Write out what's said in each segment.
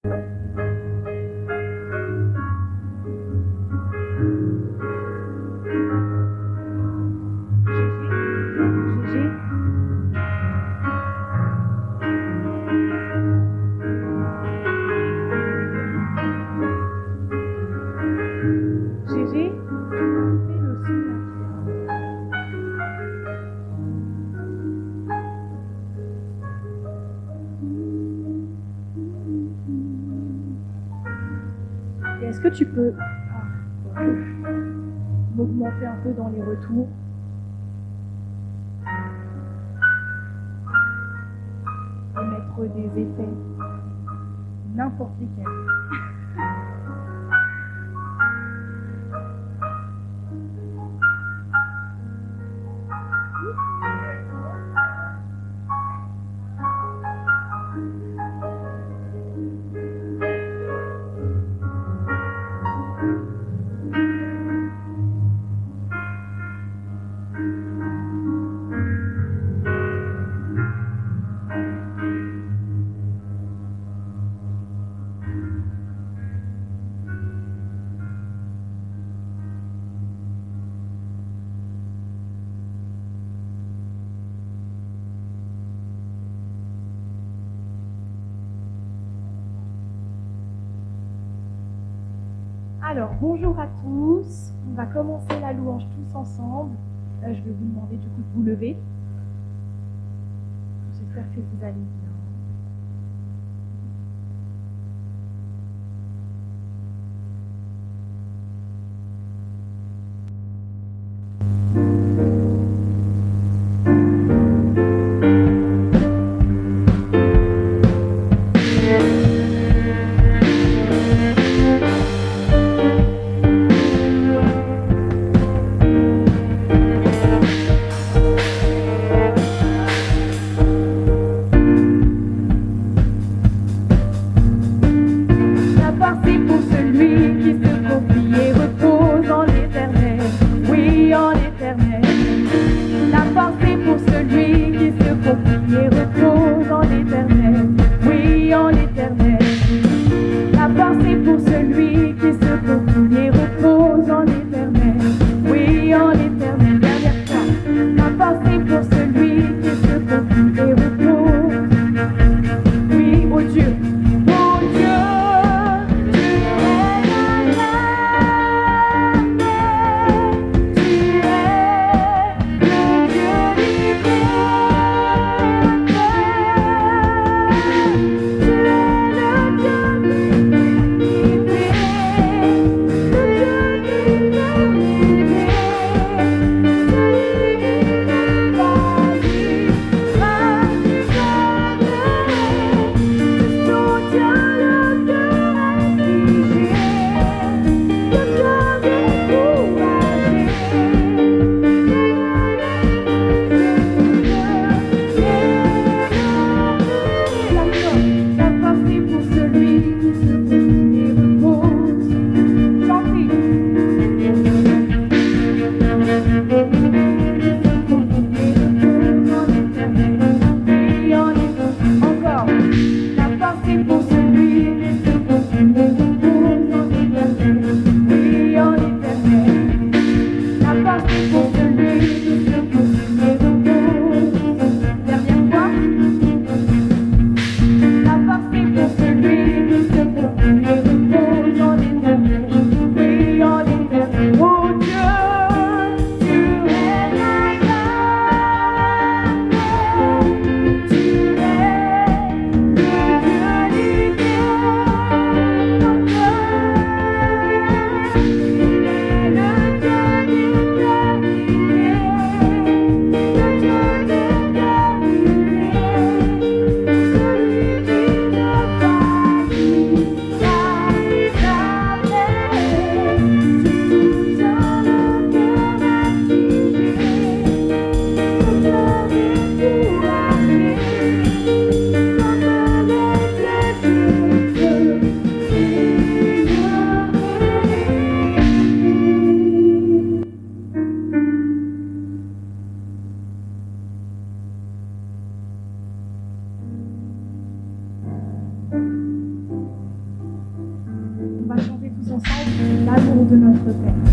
Gégé, Gégé, fais le son là. Et est-ce que tu peux m'augmenter un peu dans les retours? Et mettre des effets, n'importe lesquels. Alors, bonjour à tous. On va commencer la louange tous ensemble. Là, je vais vous demander du coup de vous lever. J'espère que vous allez bien. ensemble l'amour de notre Père.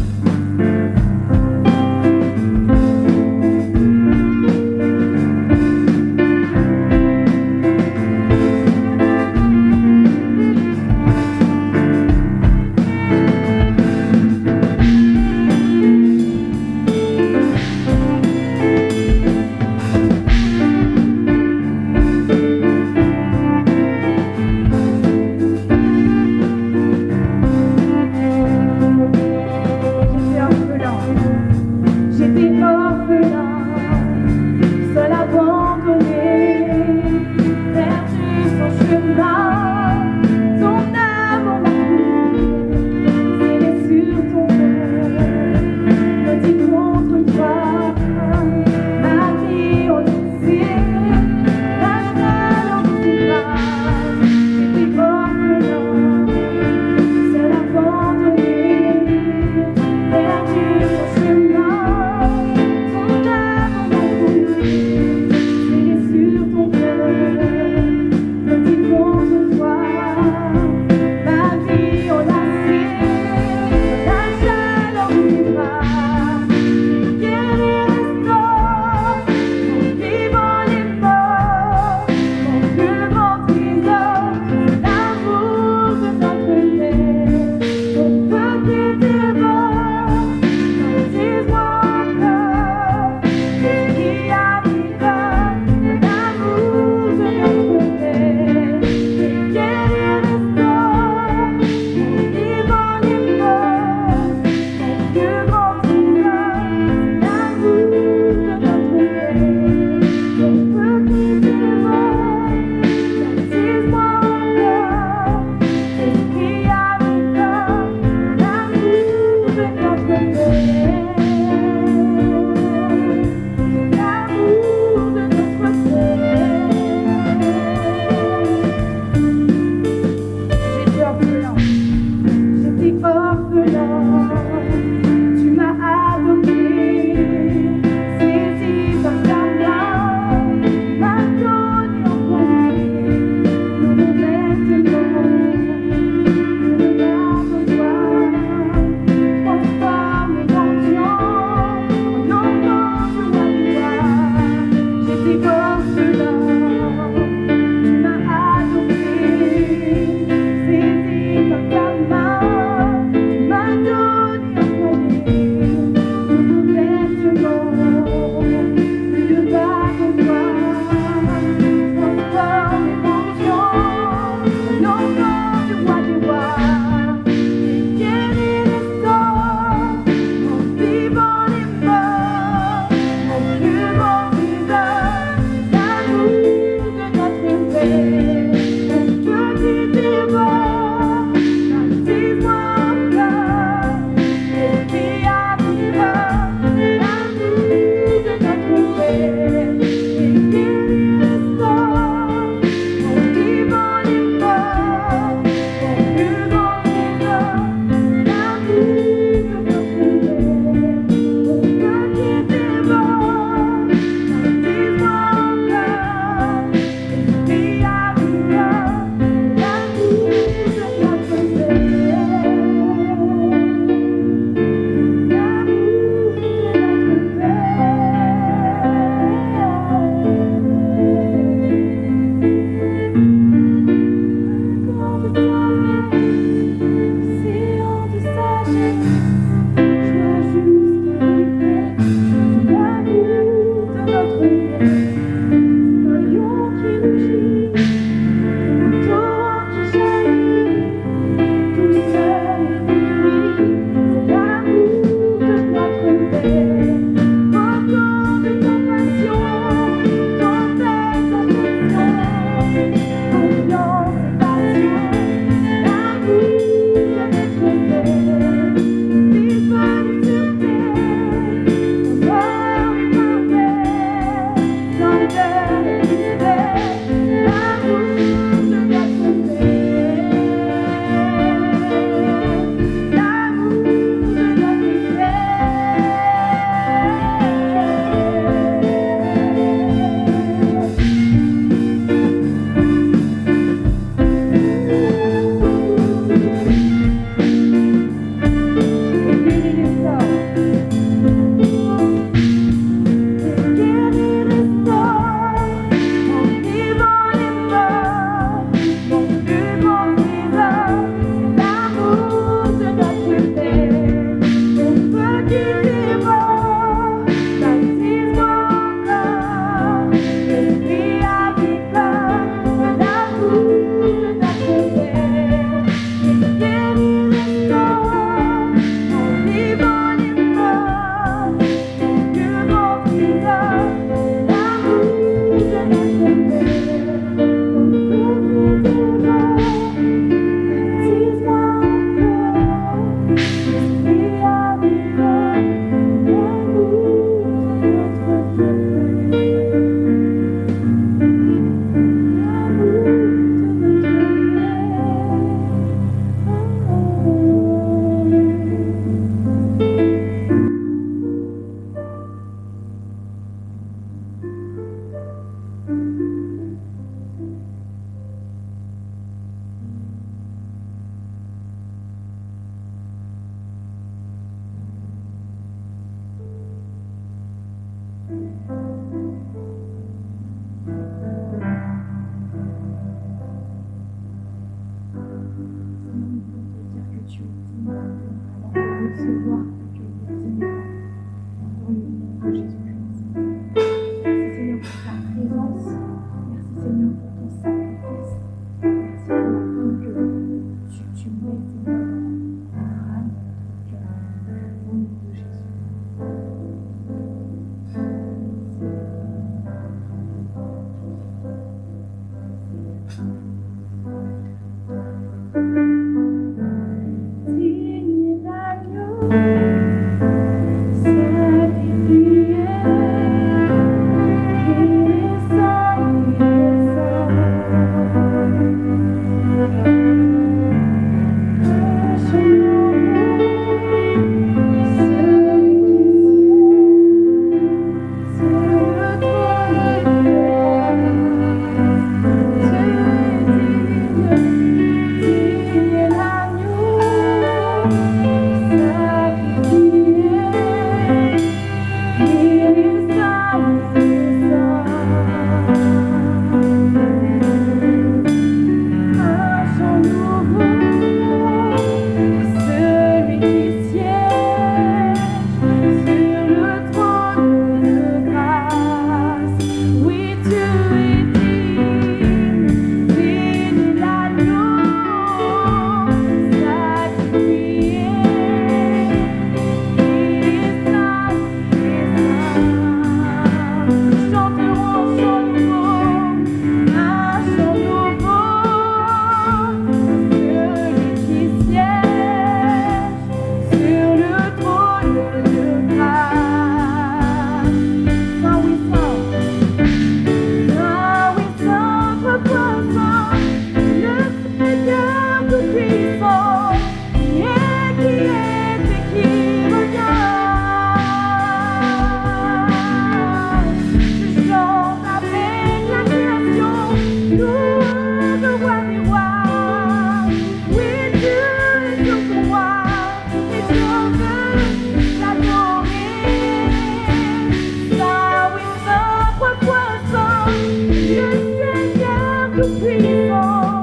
Tout puissant,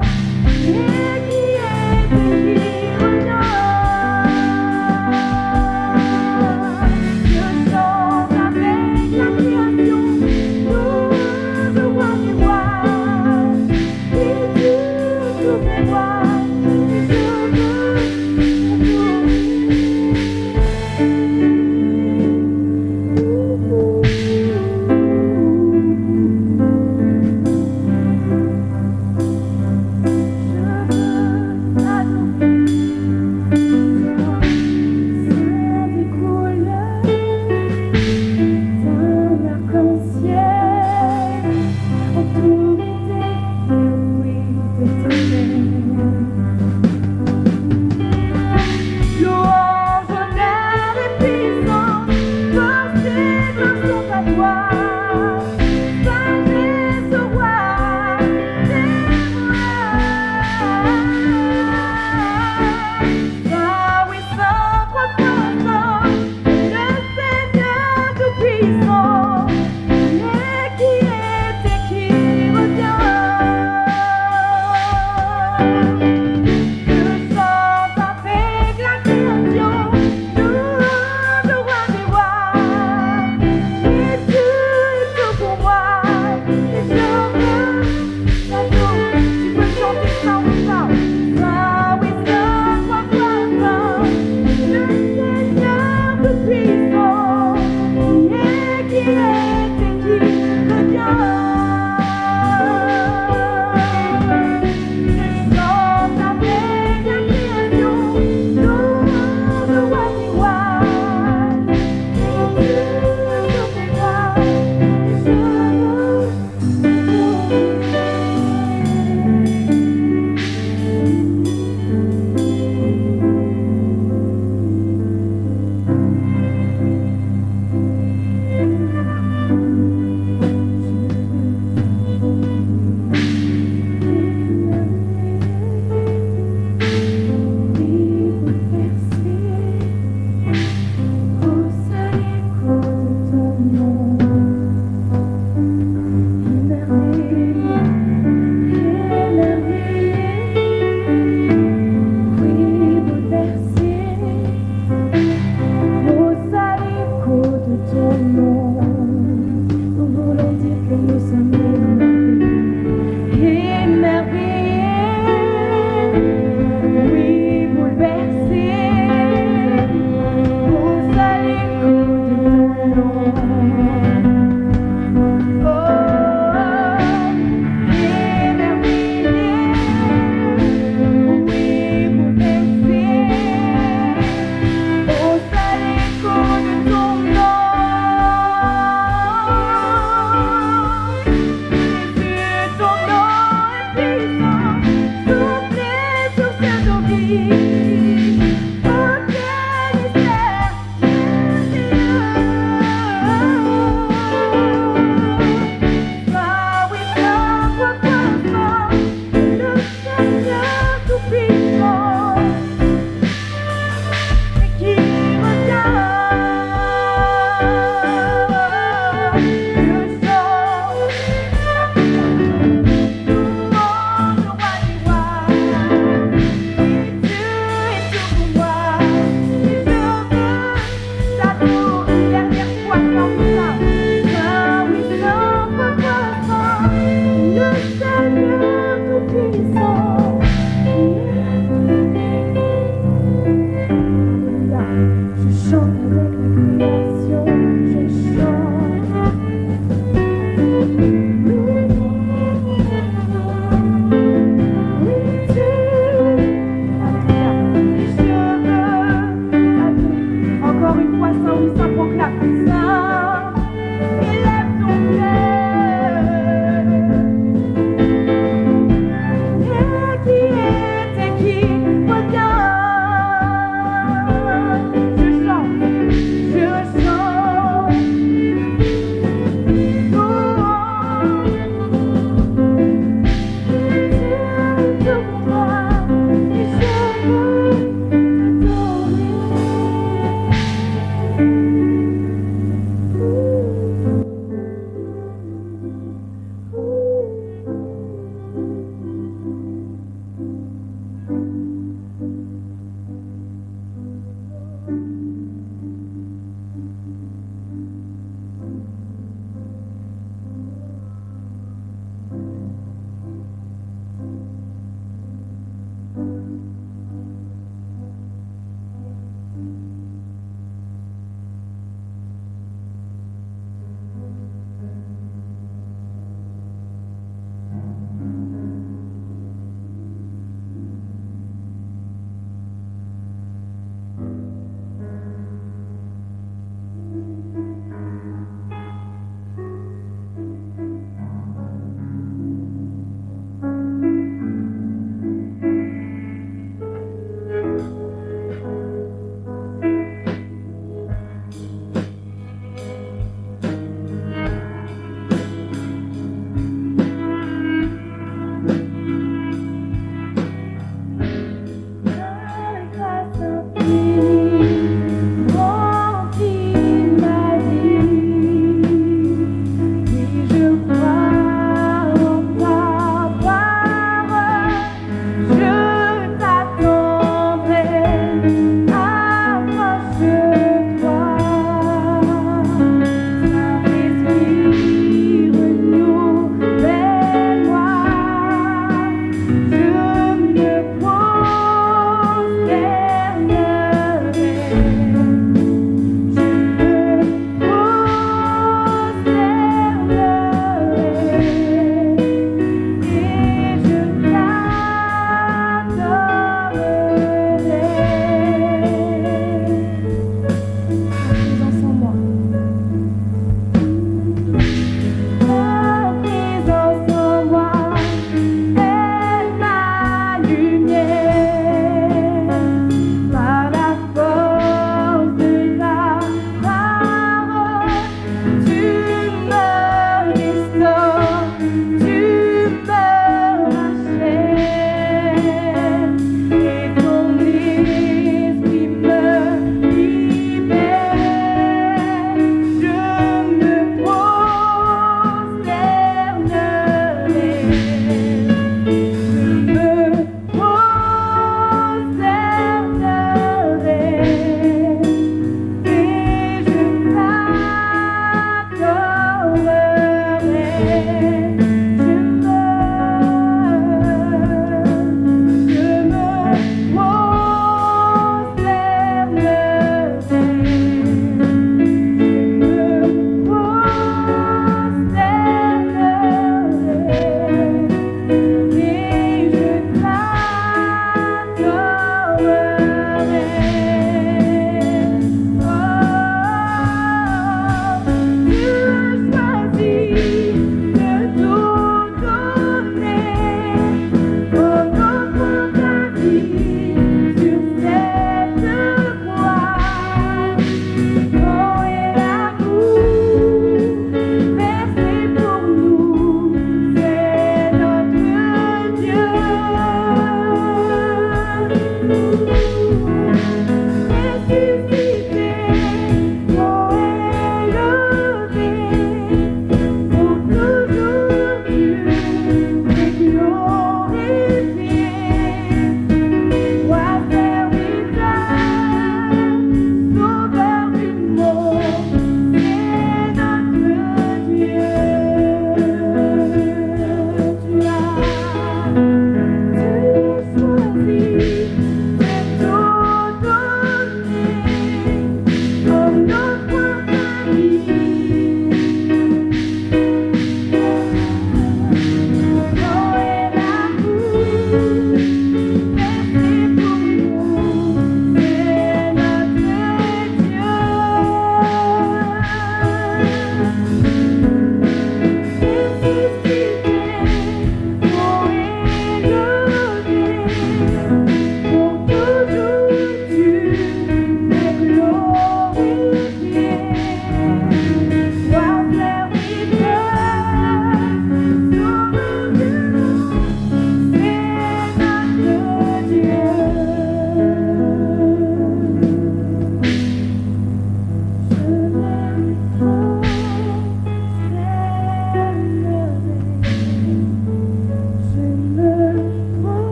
et qui est béni.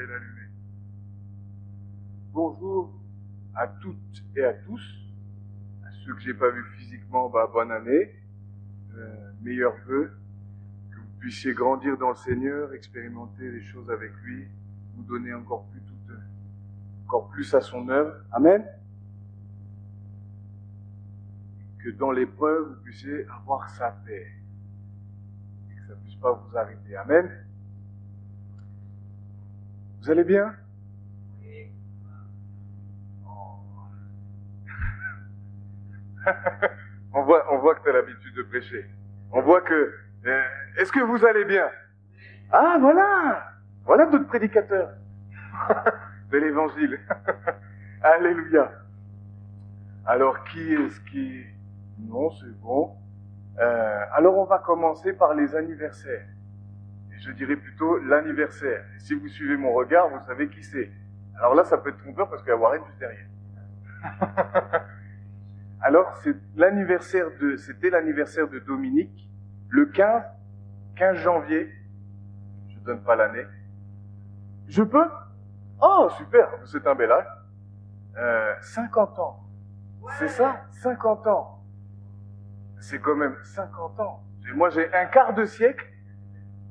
est allumé. Bonjour à toutes et à tous. À ceux que j'ai pas vus physiquement, bonne année. Meilleurs vœux. Que vous puissiez grandir dans le Seigneur, expérimenter les choses avec lui, vous donner encore plus à son œuvre. Amen. que dans l'épreuve, vous puissiez avoir sa paix. Et que ça ne puisse pas vous arrêter. Amen. Vous allez bien? On voit que tu as l'habitude de prêcher. On voit que... est-ce que vous allez bien? Ah, voilà! Voilà d'autres prédicateurs de l'évangile. Alléluia. Alors, qui est-ce qui... Non, c'est bon. Alors, on va commencer par les anniversaires. Et je dirais plutôt l'anniversaire. Et si vous suivez mon regard, vous savez qui c'est. Alors là, ça peut être trompeur parce qu'il y a Warren juste derrière. Alors, c'était l'anniversaire de Dominique, le 15 janvier. Je ne donne pas l'année. Je peux? Oh, super, c'est un bel âge. 50 ans. C'est ça, 50 ans. C'est quand même 50 ans. Moi, j'ai un quart de siècle.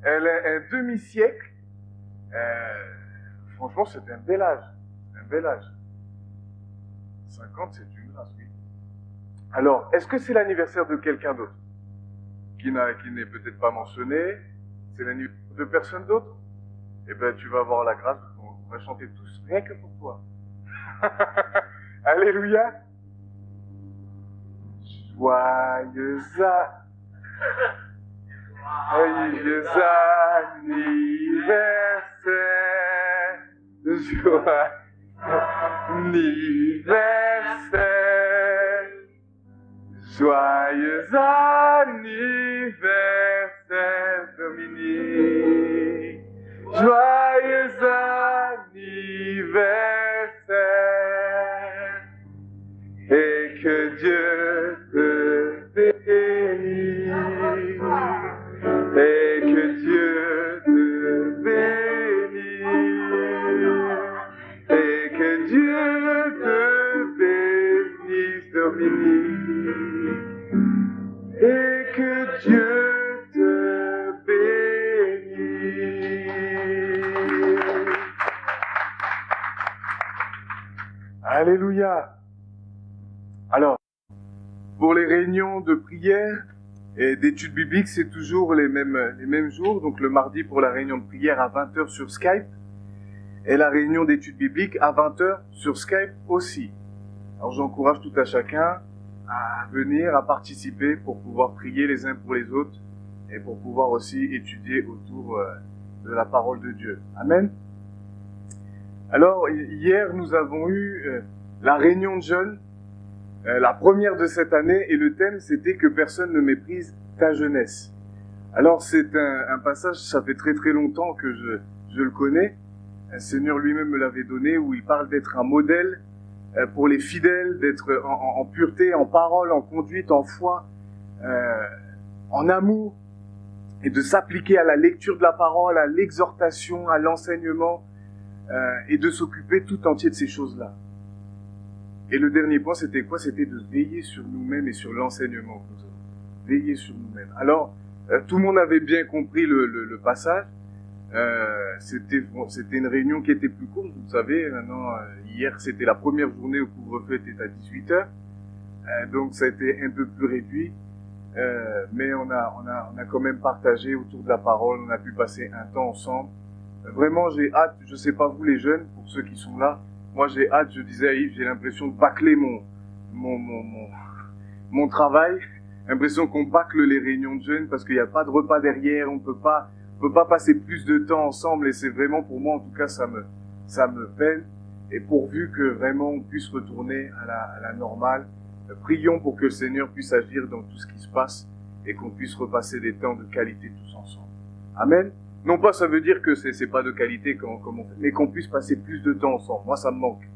Elle a un demi-siècle. Franchement, c'est un bel âge. Un bel âge. 50, c'est une grâce, oui. Alors, est-ce que c'est l'anniversaire de quelqu'un d'autre qui n'est peut-être pas mentionné? C'est l'anniversaire de personne d'autre? Eh bien, tu vas avoir la grâce, on va chanter tous, rien que pour toi. Alléluia. Joyeux anniversaire, joyeux anniversaire, joyeux anniversaire Dominique, joyeux anniversaire, et que Dieu te bénisse, et que Dieu te bénisse, et que Dieu te bénisse Dominique, et que Dieu te bénisse. Alléluia. Alors, pour les réunions de prière et d'études bibliques, c'est toujours les mêmes jours. Donc le mardi pour la réunion de prière à 20h sur Skype et la réunion d'études bibliques à 20h sur Skype aussi. Alors j'encourage tout à chacun à venir, à participer pour pouvoir prier les uns pour les autres et pour pouvoir aussi étudier autour de la parole de Dieu. Amen. Alors hier nous avons eu la réunion de jeunes, la première de cette année, et le thème c'était que personne ne méprise ta jeunesse. Alors c'est un passage, ça fait très très longtemps que je le connais. Le Seigneur lui-même me l'avait donné, où il parle d'être un modèle pour les fidèles, d'être en pureté, en parole, en conduite, en foi, en amour, et de s'appliquer à la lecture de la parole, à l'exhortation, à l'enseignement, et de s'occuper tout entier de ces choses-là. Et le dernier point, c'était quoi? C'était de veiller sur nous-mêmes et sur l'enseignement que nous avons. Veiller sur nous-mêmes. Alors, tout le monde avait bien compris le passage. C'était une réunion qui était plus courte, vous savez. Maintenant, hier, c'était la première journée, le couvre-feu était à 18h. Donc, ça a été un peu plus réduit. Mais on a quand même partagé autour de la parole. On a pu passer un temps ensemble. Vraiment, j'ai hâte. Je sais pas vous, les jeunes, pour ceux qui sont là. Moi, j'ai hâte, je disais à Yves, j'ai l'impression de bâcler mon travail. L'impression qu'on bâcle les réunions de jeunes parce qu'il n'y a pas de repas derrière, on peut pas passer plus de temps ensemble, et c'est vraiment, pour moi, en tout cas, ça me peine. Et pourvu que vraiment on puisse retourner à la normale, prions pour que le Seigneur puisse agir dans tout ce qui se passe et qu'on puisse repasser des temps de qualité tous ensemble. Amen. Non pas ça veut dire que c'est pas de qualité comme on fait, mais qu'on puisse passer plus de temps ensemble. Moi, ça me manque.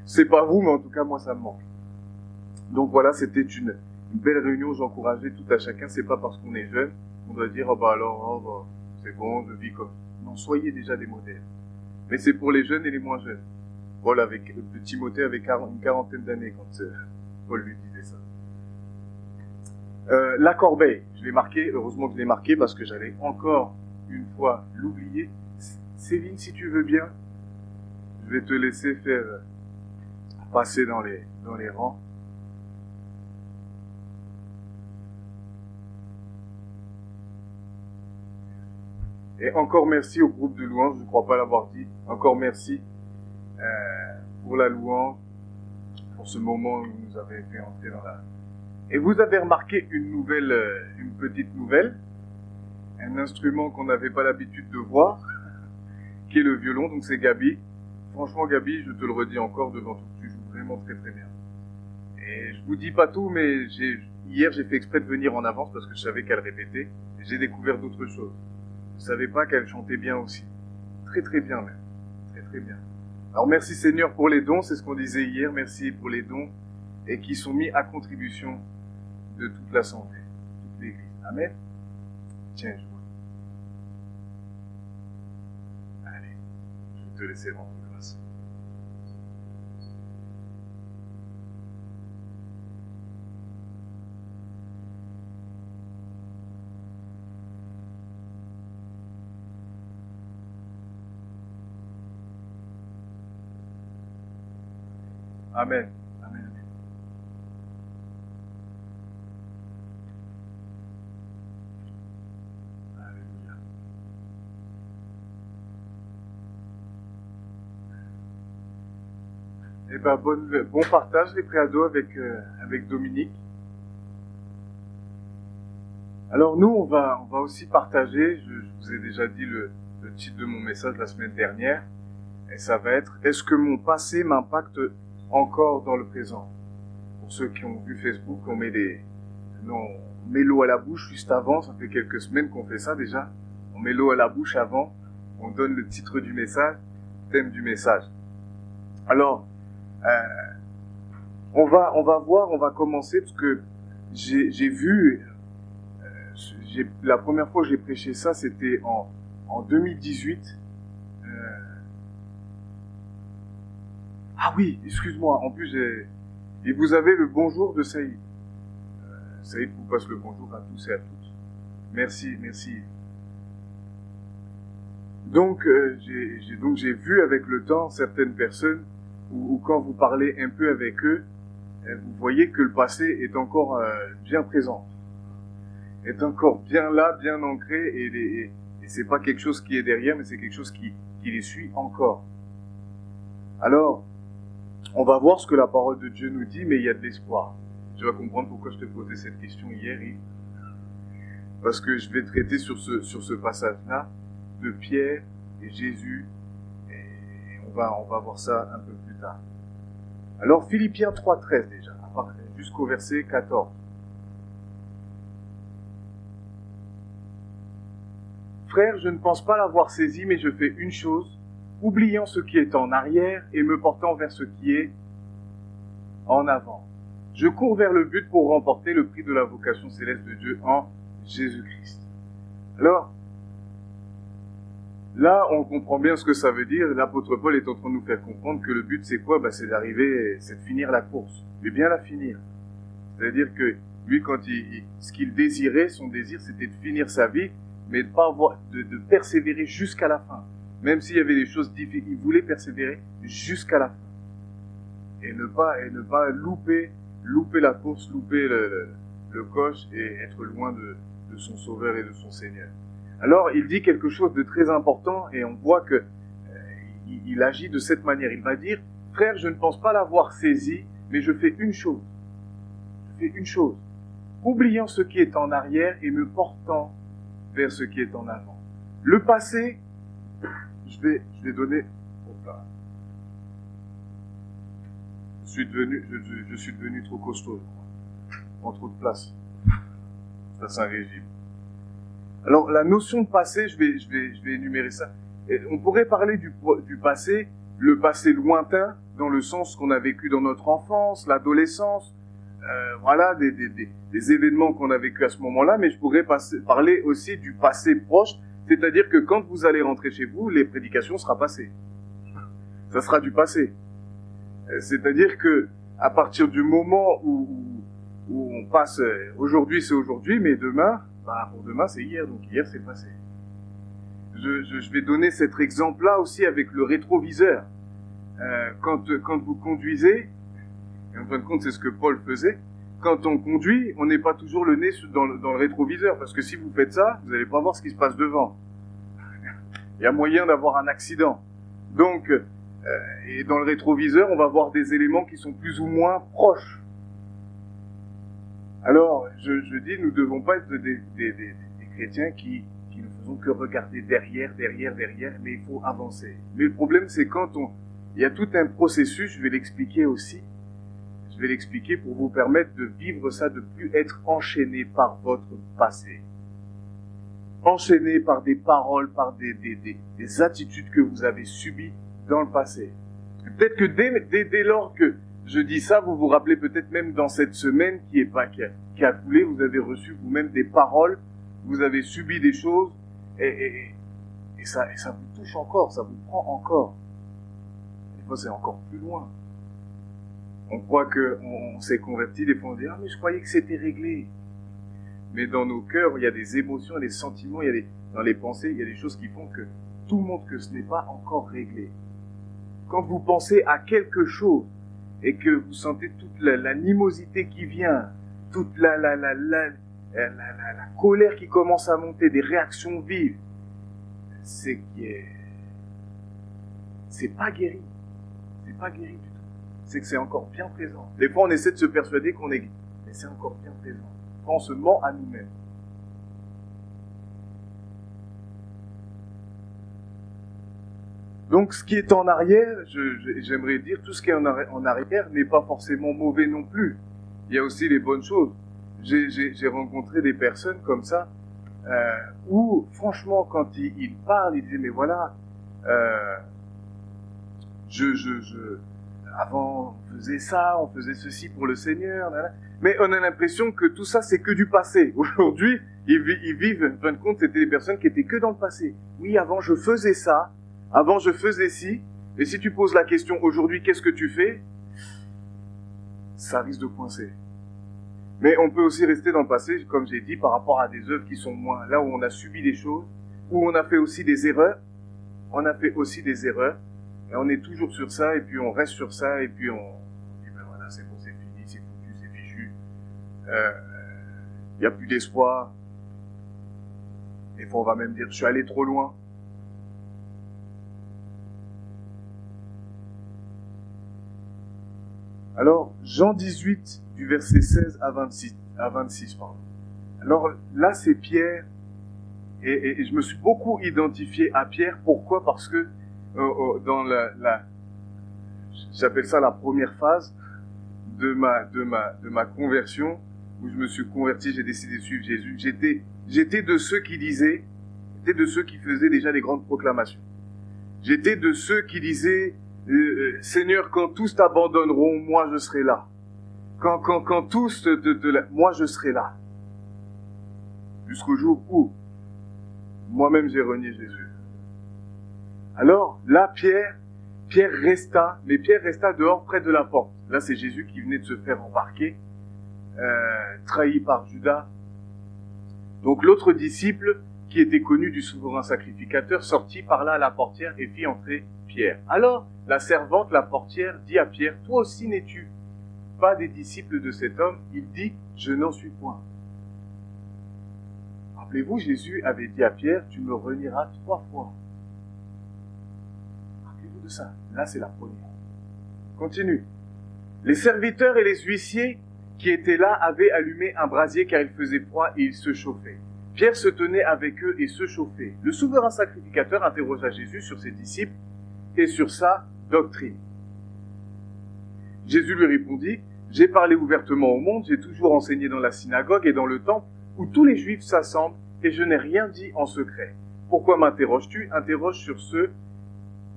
C'est pas vous, mais en tout cas, moi, ça me manque. Donc voilà, c'était une belle réunion. J'encourageais tout à chacun. C'est pas parce qu'on est jeune qu'on doit dire, c'est bon, je vis comme... Non, soyez déjà des modèles. Mais c'est pour les jeunes et les moins jeunes. Paul avec le Timothée avait une quarantaine d'années quand Paul lui disait ça. La corbeille, je l'ai marqué. Heureusement que je l'ai marqué parce que j'allais encore une fois l'oublier. Céline, si tu veux bien, je vais te laisser passer dans les rangs. Et encore merci au groupe de louanges, je ne crois pas l'avoir dit. Encore merci pour la louange, pour ce moment où vous nous avez fait entrer dans la... Et vous avez remarqué une petite nouvelle, un instrument qu'on n'avait pas l'habitude de voir, qui est le violon, donc c'est Gabi. Franchement Gabi, je te le redis encore devant tout, tu joues vraiment très très bien. Et je vous dis pas tout, mais hier j'ai fait exprès de venir en avance parce que je savais qu'elle répétait, et j'ai découvert d'autres choses. Je savais pas qu'elle chantait bien aussi. Très très bien même. Très très bien. Alors merci Seigneur pour les dons, c'est ce qu'on disait hier, merci pour les dons, et qui sont mis à contribution de toute l'assemblée, toute l'église. Amen. Tiens, je vois. Allez, je vais te laisser rendre grâce. Amen. Amen. Amen. Alléluia. Eh ben, bon partage les préados avec Dominique. Alors nous, on va aussi partager, je vous ai déjà dit le titre de mon message la semaine dernière, et ça va être « Est-ce que mon passé m'impacte encore dans le présent ?» Pour ceux qui ont vu Facebook, on met l'eau à la bouche juste avant, ça fait quelques semaines qu'on fait ça déjà, on met l'eau à la bouche avant, on donne le titre du message, thème du message. Alors, on va commencer parce que j'ai vu, la première fois que j'ai prêché ça, c'était en 2018. Ah oui, excuse-moi, en plus, et vous avez le bonjour de Saïd. Saïd vous passe le bonjour à tous et à toutes. Merci, merci. Donc, j'ai vu avec le temps certaines personnes où quand vous parlez un peu avec eux, vous voyez que le passé est encore bien présent, est encore bien là, bien ancré, et c'est pas quelque chose qui est derrière, mais c'est quelque chose qui les suit encore. Alors, on va voir ce que la parole de Dieu nous dit, mais il y a de l'espoir. Tu vas comprendre pourquoi je te posais cette question hier, Yves. Parce que je vais traiter sur ce passage-là de Pierre et Jésus, et on va voir ça un peu plus tard. Alors, Philippiens 3,13 déjà, jusqu'au verset 14. Frère, je ne pense pas l'avoir saisi, mais je fais une chose, oubliant ce qui est en arrière et me portant vers ce qui est en avant. Je cours vers le but pour remporter le prix de la vocation céleste de Dieu en Jésus-Christ. Alors, là, on comprend bien ce que ça veut dire. L'apôtre Paul est en train de nous faire comprendre que le but, c'est quoi? C'est de finir la course, mais bien la finir. C'est-à-dire que lui, ce qu'il désirait, son désir, c'était de finir sa vie, mais de persévérer jusqu'à la fin. Même s'il y avait des choses difficiles, il voulait persévérer jusqu'à la fin. Et ne pas louper la course, louper le coche et être loin de son Sauveur et de son Seigneur. Alors, il dit quelque chose de très important et on voit que il agit de cette manière. Il va dire, frère, je ne pense pas l'avoir saisi, mais je fais une chose. Je fais une chose. Oubliant ce qui est en arrière et me portant vers ce qui est en avant. Le passé, je vais donner... Je suis devenu trop costaud, je crois. Je prends trop de place. Ça, c'est un régime. Alors, la notion de passé, je vais énumérer ça. Et on pourrait parler du passé, le passé lointain, dans le sens qu'on a vécu dans notre enfance, l'adolescence, voilà, des événements qu'on a vécu à ce moment-là, mais je pourrais parler aussi du passé proche, c'est-à-dire que quand vous allez rentrer chez vous, les prédications seront passées. Ça sera du passé. C'est-à-dire que à partir du moment où on passe, aujourd'hui c'est aujourd'hui, mais demain, pour demain c'est hier, donc hier c'est passé. Je vais donner cet exemple-là aussi avec le rétroviseur. Quand vous conduisez, et en fin de compte c'est ce que Paul faisait, quand on conduit, on n'est pas toujours le nez dans le rétroviseur, parce que si vous faites ça, vous n'allez pas voir ce qui se passe devant. Il y a moyen d'avoir un accident. Donc, et dans le rétroviseur, on va voir des éléments qui sont plus ou moins proches. Alors, je dis, nous ne devons pas être des chrétiens qui ne faisons que regarder derrière, mais il faut avancer. Mais le problème, c'est il y a tout un processus, je vais l'expliquer aussi. Je vais l'expliquer pour vous permettre de vivre ça, de plus être enchaîné par votre passé. Enchaîné par des paroles, par des attitudes que vous avez subies dans le passé. Peut-être que dès lors que je dis ça, vous vous rappelez peut-être même dans cette semaine qui a coulé, vous avez reçu vous-même des paroles, vous avez subi des choses, et ça vous touche encore, ça vous prend encore. Des fois, c'est encore plus loin. On croit qu'on s'est converti, des fois on dit « Ah, mais je croyais que c'était réglé ». Mais dans nos cœurs, il y a des émotions, des sentiments, dans les pensées, il y a des choses qui font que tout montre que ce n'est pas encore réglé. Quand vous pensez à quelque chose et que vous sentez toute l'animosité qui vient, toute la colère qui commence à monter, des réactions vives, c'est pas guéri. C'est pas guéri du tout. C'est que c'est encore bien présent. Des fois, on essaie de se persuader qu'on est guéri, mais c'est encore bien présent. Quand on se ment à nous-mêmes. Donc, ce qui est en arrière, j'aimerais dire, tout ce qui est en arrière n'est pas forcément mauvais non plus. Il y a aussi les bonnes choses. J'ai rencontré des personnes comme ça, où, franchement, quand ils parlent, ils disent, mais voilà, avant, on faisait ça, on faisait ceci pour le Seigneur, mais on a l'impression que tout ça, c'est que du passé. Aujourd'hui, ils vivent, en fin de compte, c'était des personnes qui étaient que dans le passé. Oui, avant, je faisais ça, avant, je faisais ci, et si tu poses la question, aujourd'hui, qu'est-ce que tu fais? Ça risque de coincer. Mais on peut aussi rester dans le passé, comme j'ai dit, par rapport à des œuvres qui sont moins, là où on a subi des choses, où on a fait aussi des erreurs, et on est toujours sur ça, et puis on reste sur ça, et puis on dit, ben voilà, c'est bon, c'est fini, c'est foutu, c'est fichu, il n'y a plus d'espoir. Des fois, on va même dire, je suis allé trop loin. Alors, Jean 18, du verset 16 à 26, pardon. Alors là, c'est Pierre, et je me suis beaucoup identifié à Pierre. Pourquoi? Parce que dans j'appelle ça la première phase de ma conversion, où je me suis converti, j'ai décidé de suivre Jésus. J'étais de ceux qui disaient, j'étais de ceux qui faisaient déjà des grandes proclamations. J'étais de ceux qui disaient, Seigneur, quand tous t'abandonneront, moi je serai là. Quand tous moi je serai là. Jusqu'au jour où moi-même j'ai renié Jésus. Alors là, Pierre resta, mais Pierre resta dehors près de la porte. Là, c'est Jésus qui venait de se faire embarquer, trahi par Judas. Donc l'autre disciple, qui était connu du souverain sacrificateur, sortit par là à la portière et fit entrer Pierre. Alors, la servante, la portière, dit à Pierre, « Toi aussi n'es-tu pas des disciples de cet homme ?» Il dit, « Je n'en suis point. » Rappelez-vous, Jésus avait dit à Pierre, « Tu me renieras 3 fois. » Rappelez-vous de ça. Là, c'est la première. Continue. Les serviteurs et les huissiers qui étaient là avaient allumé un brasier car il faisait froid et ils se chauffaient. Pierre se tenait avec eux et se chauffait. Le souverain sacrificateur interrogea Jésus sur ses disciples et sur sa doctrine. Jésus lui répondit, « J'ai parlé ouvertement au monde, j'ai toujours enseigné dans la synagogue et dans le temple où tous les Juifs s'assemblent et je n'ai rien dit en secret. Pourquoi m'interroges-tu? Interroge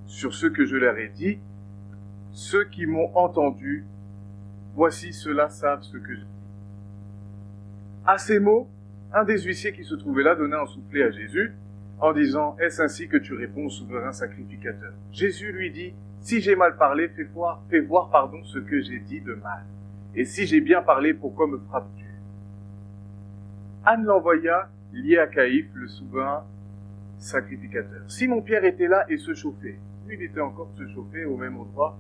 sur ce que je leur ai dit. Ceux qui m'ont entendu, voici ceux-là savent ce que je dis. » À ces mots, un des huissiers qui se trouvait là donna un soufflet à Jésus en disant « Est-ce ainsi que tu réponds au souverain sacrificateur ?» Jésus lui dit « Si j'ai mal parlé, fais voir ce que j'ai dit de mal. Et si j'ai bien parlé, pourquoi me frappes-tu » Anne l'envoya lié à Caïphe, le souverain sacrificateur. Simon-Pierre était là et se chauffait. Lui, il était encore se chauffer au même endroit.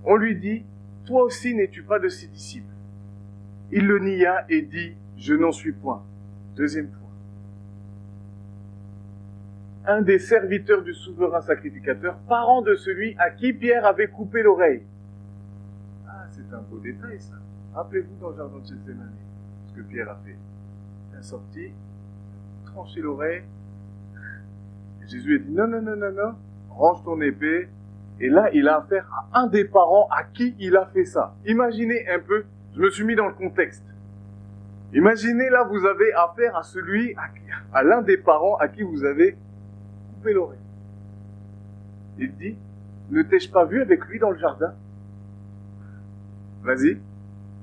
On lui dit « Toi aussi n'es-tu pas de ses disciples ?» Il le nia et dit « Je n'en suis point. » Deuxième fois. un des serviteurs du souverain sacrificateur, parent de celui à qui Pierre avait coupé l'oreille. Ah, c'est un beau détail ça. Rappelez-vous dans le jardin de Gethsémani, ce que Pierre a fait. Il est sorti, tranché l'oreille. Jésus a dit non, range ton épée. Et là, il a affaire à un des parents à qui il a fait ça. Imaginez un peu, je me suis mis dans le contexte. Imaginez là, vous avez affaire à à l'un des parents à qui vous avez coupé l'oreille. Il dit, ne t'ai-je pas vu avec lui dans le jardin? Vas-y.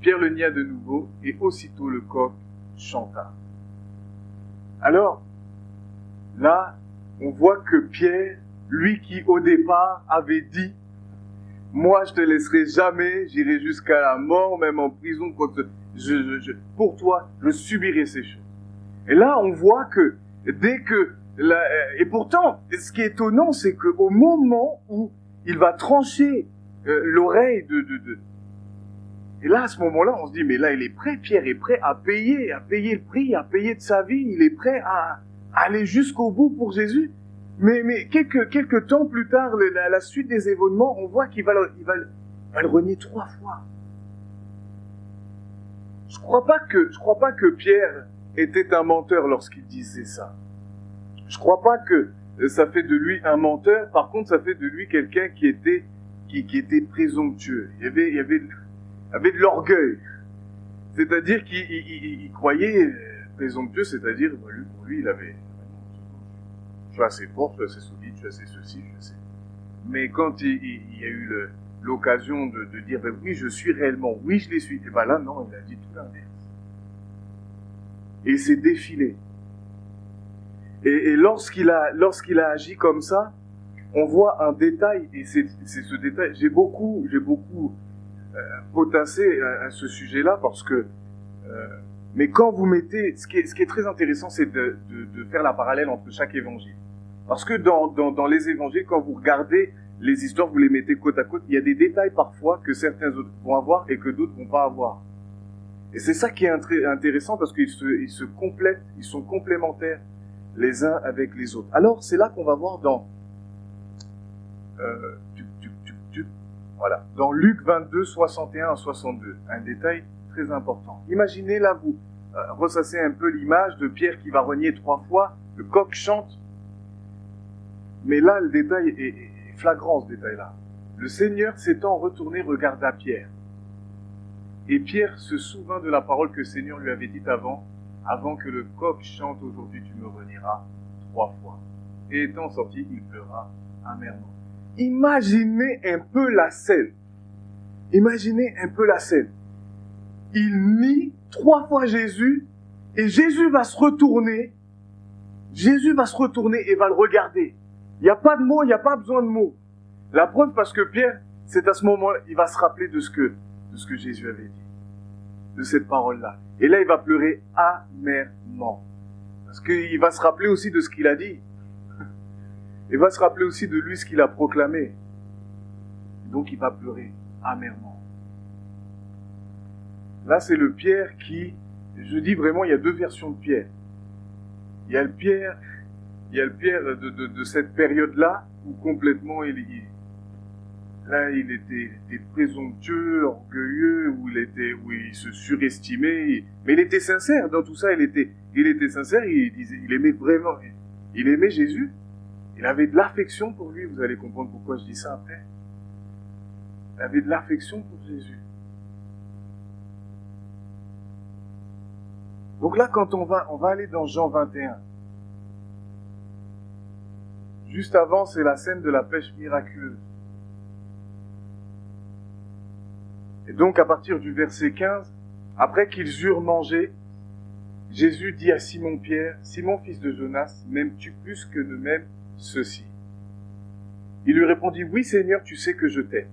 Pierre le nia de nouveau et aussitôt le coq chanta. Alors, là, on voit que Pierre, lui qui au départ avait dit « Moi, je te laisserai jamais, j'irai jusqu'à la mort, même en prison, pour toi, je subirai ces choses. » Et là, on voit que dès que... et pourtant, ce qui est étonnant, c'est qu'au moment où il va trancher l'oreille Et là, à ce moment-là, on se dit, mais là, il est prêt, Pierre est prêt à payer le prix, à payer de sa vie, il est prêt à aller jusqu'au bout pour Jésus. Mais quelques temps plus tard, la suite des événements, on voit qu'il va le renier 3 fois. Je crois pas que Pierre était un menteur lorsqu'il disait ça. Je crois pas que ça fait de lui un menteur. Par contre, ça fait de lui quelqu'un qui était présomptueux. Il y avait de l'orgueil. C'est-à-dire qu'il croyait présomptueux, c'est-à-dire pour lui, il avait... Je suis assez fort, je suis assez solide, je suis assez ceci, je suis assez... Mais quand il y a eu l'occasion de dire, ben oui, je suis réellement, oui, je les suis, et ben là, non, il a dit tout l'inverse. Et il s'est défilé. Et lorsqu'il a agi comme ça, on voit un détail, et c'est ce détail, j'ai beaucoup potassé à ce sujet-là, parce que... mais quand vous mettez... Ce qui est très intéressant, c'est de faire la parallèle entre chaque évangile. Parce que dans les évangiles, quand vous regardez les histoires, vous les mettez côte à côte, il y a des détails parfois que certains autres vont avoir et que d'autres vont pas avoir. Et c'est ça qui est intéressant parce qu'ils se complètent, ils sont complémentaires les uns avec les autres. Alors, c'est là qu'on va voir dans dans Luc 22, 61 à 62, un détail très important. Imaginez là, vous ressassez un peu l'image de Pierre qui va renier 3 fois, le coq chante. Mais là, le détail est flagrant, ce détail-là. Le Seigneur s'étant retourné regarda Pierre. Et Pierre se souvint de la parole que le Seigneur lui avait dite avant que le coq chante, aujourd'hui tu me renieras 3 fois. Et étant sorti, il pleura amèrement. Imaginez un peu la scène. Imaginez un peu la scène. Il nie 3 fois Jésus, et Jésus va se retourner. Jésus va se retourner et va le regarder. Il n'y a pas de mots, il n'y a pas besoin de mots. La preuve, parce que Pierre, c'est à ce moment-là, il va se rappeler de ce que Jésus avait dit. De cette parole-là. Et là, il va pleurer amèrement. Parce qu'il va se rappeler aussi de ce qu'il a dit. Il va se rappeler aussi de lui ce qu'il a proclamé. Donc, il va pleurer amèrement. Là, c'est le Pierre qui... Je dis vraiment, il y a 2 versions de Pierre. Il y a le Pierre de cette période-là, où complètement il était présomptueux, orgueilleux, où il se surestimait, mais il était sincère dans tout ça, il était sincère, il aimait vraiment, il aimait Jésus, il avait de l'affection pour lui, vous allez comprendre pourquoi je dis ça après. Il avait de l'affection pour Jésus. Donc là, quand on va aller dans Jean 21, juste avant, c'est la scène de la pêche miraculeuse. Et donc, à partir du verset 15, après qu'ils eurent mangé, Jésus dit à Simon-Pierre, « Simon, fils de Jonas, m'aimes-tu plus que ne m'aime ceci ?» Il lui répondit, « Oui, Seigneur, tu sais que je t'aime. »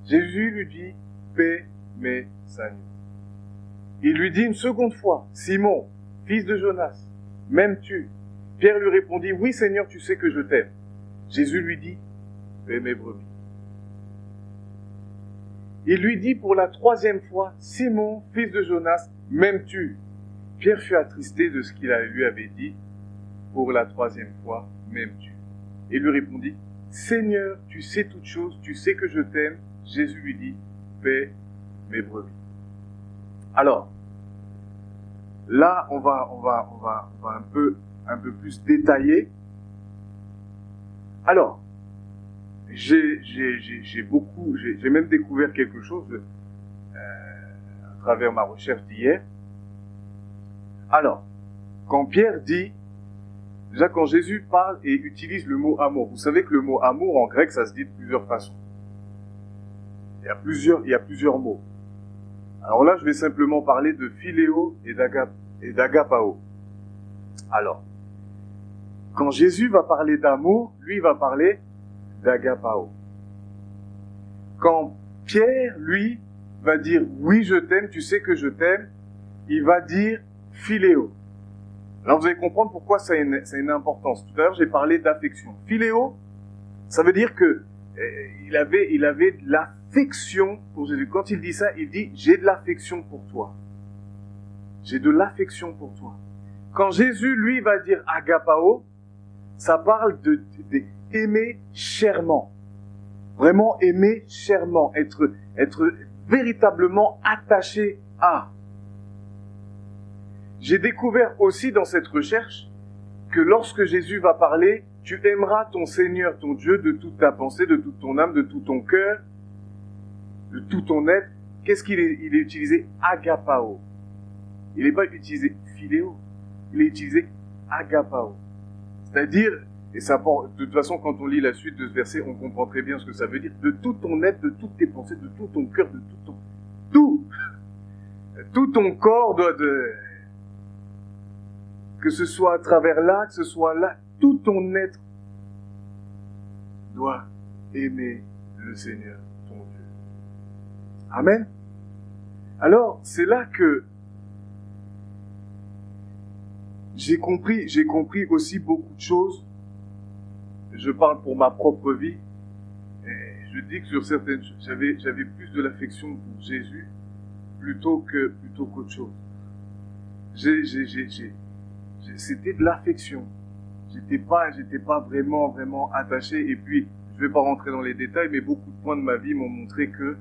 Jésus lui dit, « Paix mes agneaux. » Il lui dit une seconde fois, « Simon, fils de Jonas, m'aimes-tu » Pierre lui répondit, « Oui, Seigneur, tu sais que je t'aime. » Jésus lui dit, « Paix mes brebis. » Il lui dit pour la 3e fois, « Simon, fils de Jonas, m'aimes-tu » Pierre fut attristé de ce qu'il lui avait dit. pour la troisième fois, m'aimes-tu? Et il lui répondit, Seigneur, tu sais toutes choses, tu sais que je t'aime. Jésus lui dit, paie mes brebis. Alors, là, on va un peu plus détailler. Alors, j'ai même découvert quelque chose à travers ma recherche d'hier. Alors, quand Pierre dit, déjà quand Jésus parle et utilise le mot amour, vous savez que le mot amour en grec, ça se dit de plusieurs façons. Il y a plusieurs mots. Alors là, je vais simplement parler de philéo et d'agapao. Alors, quand Jésus va parler d'amour, lui, il va parler d'agapao. Quand Pierre, lui, va dire « Oui, je t'aime, tu sais que je t'aime », il va dire « philéo ». Alors vous allez comprendre pourquoi ça a une importance. Tout à l'heure, j'ai parlé d'affection. Philéo, ça veut dire que il avait de l'affection pour Jésus. Quand il dit ça, il dit « J'ai de l'affection pour toi ». J'ai de l'affection pour toi. Quand Jésus, lui, va dire « agapao », ça parle d'aimer chèrement. Vraiment aimer chèrement. Être véritablement attaché à. J'ai découvert aussi dans cette recherche que lorsque Jésus va parler, tu aimeras ton Seigneur, ton Dieu, de toute ta pensée, de toute ton âme, de tout ton cœur, de tout ton être. Qu'est-ce qu'il est utilisé? Agapao. Il n'est pas utilisé philéo. Il est utilisé agapao. C'est-à-dire, et ça, de toute façon, quand on lit la suite de ce verset, on comprend très bien ce que ça veut dire. De tout ton être, de toutes tes pensées, de tout ton cœur, de tout ton corps que ce soit à travers là, que ce soit là, tout ton être doit aimer le Seigneur, ton Dieu. Amen. Alors, c'est là que j'ai compris aussi beaucoup de choses. Je parle pour ma propre vie. Et je dis que sur certaines choses, j'avais plus de l'affection pour Jésus plutôt qu'autre chose. C'était de l'affection. J'étais pas vraiment attaché. Et puis, je vais pas rentrer dans les détails, mais beaucoup de points de ma vie m'ont montré que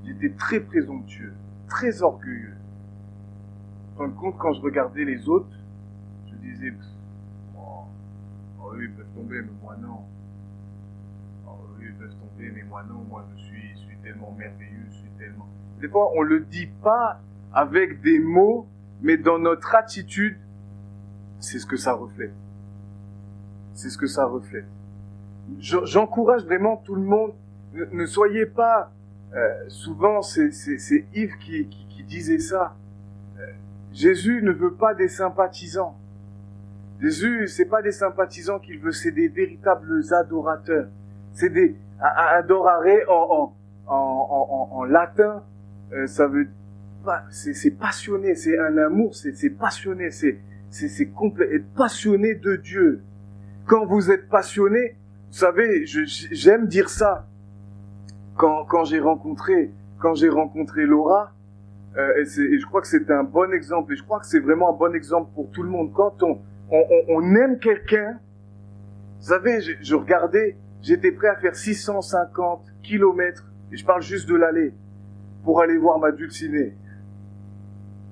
j'étais très présomptueux, très orgueilleux. En fin de compte, quand je regardais les autres, je disais, eux ils peuvent tomber, mais moi non. Eux ils peuvent tomber, mais moi non. Moi je suis tellement merveilleux, je suis tellement... Des fois, on le dit pas avec des mots, mais dans notre attitude, c'est ce que ça reflète. C'est ce que ça reflète. J'encourage vraiment tout le monde, ne soyez pas... souvent, c'est Yves qui disait ça. Jésus ne veut pas des sympathisants. Jésus, c'est pas des sympathisants qu'il veut, c'est des véritables adorateurs. C'est des adorare en latin, ça veut c'est passionné, c'est un amour, c'est passionné, c'est complet, être passionné de Dieu. Quand vous êtes passionné, vous savez, j'aime dire ça. Quand j'ai rencontré Laura, et je crois que c'est un bon exemple, et je crois que c'est vraiment un bon exemple pour tout le monde. Quand on aime quelqu'un, vous savez, je regardais, j'étais prêt à faire 650 kilomètres, et je parle juste de l'aller, pour aller voir ma dulcinée.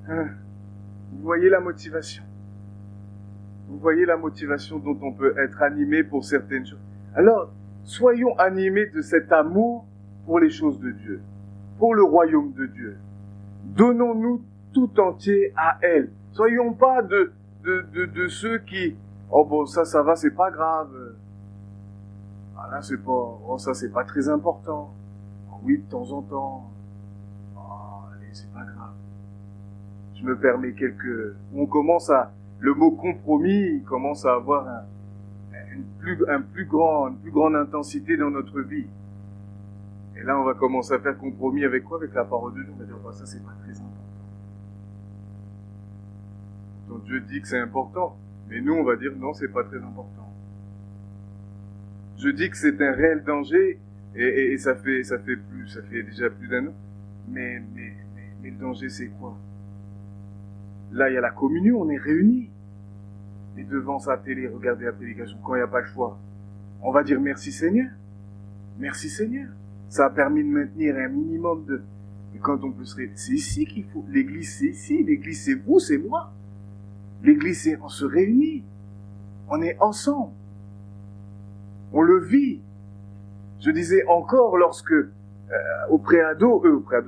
Vous voyez la motivation. Vous voyez la motivation dont on peut être animé pour certaines choses. Alors, soyons animés de cet amour pour les choses de Dieu, pour le royaume de Dieu. Donnons-nous tout entier à elle. Soyons pas de ceux qui, oh bon, ça va, c'est pas grave. Ah là, ça c'est pas très important. Oh, oui, de temps en temps. Oh, allez, c'est pas grave. Je me permets on commence le mot compromis commence à avoir une plus grande intensité dans notre vie. Et là, on va commencer à faire compromis avec quoi? Avec la parole de Dieu. On va dire, bah, ça, c'est pas très important. Donc Dieu dit que c'est important. Mais nous, on va dire, non, c'est pas très important. Je dis que c'est un réel danger, et ça fait déjà plus d'un an. Mais le danger, c'est quoi? Là, il y a la communion, on est réunis. et devant sa télé, regarder la prédication quand il n'y a pas le choix. On va dire merci Seigneur. Merci Seigneur. Ça a permis de maintenir un minimum de... Et quand on peut se réunir, c'est ici qu'il faut. L'église, c'est ici. L'église, c'est vous, c'est moi. L'église, c'est on se réunit. On est ensemble. On le vit. Je disais encore lorsque, au préado,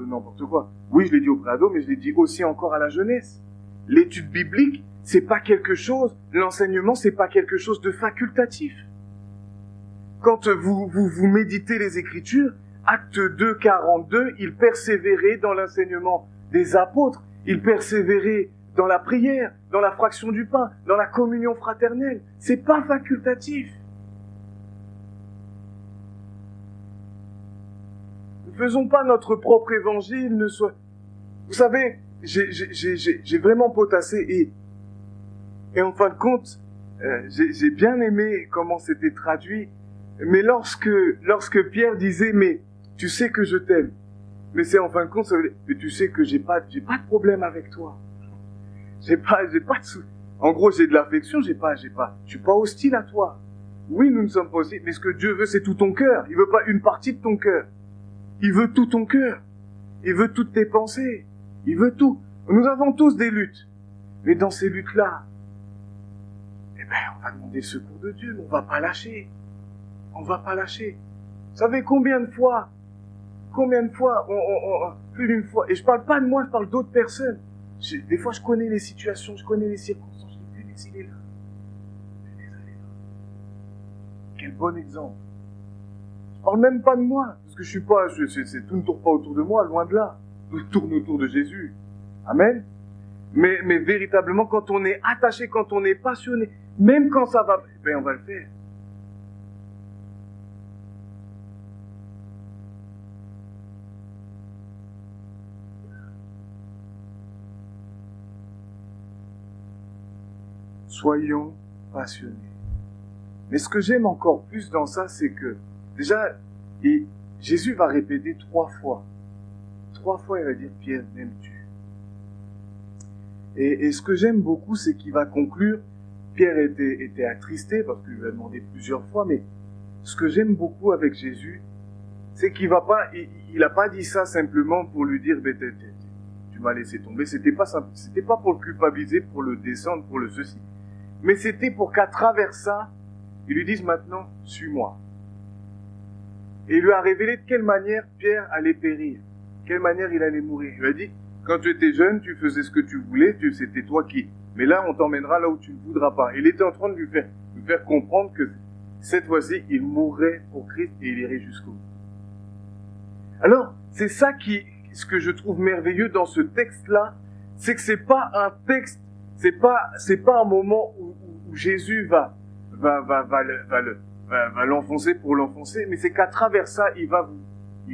n'importe quoi. Oui, je l'ai dit au préado, mais je l'ai dit aussi encore à la jeunesse. L'étude biblique, c'est pas quelque chose, l'enseignement, c'est pas quelque chose de facultatif. Quand vous méditez les Écritures, Acte 2, 42, ils persévéraient dans l'enseignement des apôtres, ils persévéraient dans la prière, dans la fraction du pain, dans la communion fraternelle. C'est pas facultatif. Ne faisons pas notre propre évangile, Vous savez, j'ai vraiment potassé et en fin de compte, j'ai bien aimé comment c'était traduit. Mais lorsque Pierre disait, mais tu sais que je t'aime, mais c'est en fin de compte, mais tu sais que j'ai pas de problème avec toi. J'ai pas de en gros, j'ai de l'affection, je suis pas hostile à toi. Oui, nous ne sommes pas hostiles, mais ce que Dieu veut, c'est tout ton cœur. Il veut pas une partie de ton cœur. Il veut tout ton cœur. Il veut toutes tes pensées. Il veut tout. Nous avons tous des luttes. Mais dans ces luttes-là, on va demander le secours de Dieu, mais on va pas lâcher. On va pas lâcher. Vous savez combien de fois, plus d'une fois, et je parle pas de moi, je parle d'autres personnes. Des fois, je connais les situations, je connais les circonstances, je dis, il est là. Quel bon exemple. Je parle même pas de moi, parce que tout ne tourne pas autour de moi, loin de là. Tout tourne autour de Jésus. Amen. Mais véritablement, quand on est attaché, quand on est passionné, même quand ça va, on va le faire. Soyons passionnés. Mais ce que j'aime encore plus dans ça, c'est que, déjà, Jésus va répéter 3 fois. 3 fois, il va dire, Pierre, m'aimes-tu? Et ce que j'aime beaucoup, c'est qu'il va conclure. Pierre était attristé parce qu'il lui a demandé plusieurs fois, mais ce que j'aime beaucoup avec Jésus, c'est qu'il va pas, il a pas dit ça simplement pour lui dire, tu m'as laissé tomber. C'était pas pour le culpabiliser, pour le descendre, pour le ceci. Mais c'était pour qu'à travers ça, il lui dise maintenant, suis-moi. Et il lui a révélé de quelle manière Pierre allait périr, de quelle manière il allait mourir. Il lui a dit, quand tu étais jeune, tu faisais ce que tu voulais, c'était toi qui. Mais là, on t'emmènera là où tu ne voudras pas. Il était en train de lui faire comprendre que cette fois-ci, il mourrait pour Christ et il irait jusqu'au bout. Alors, c'est ça ce que je trouve merveilleux dans ce texte-là, c'est que c'est pas un texte, c'est pas un moment où Jésus va l'enfoncer pour l'enfoncer, mais c'est qu'à travers ça, il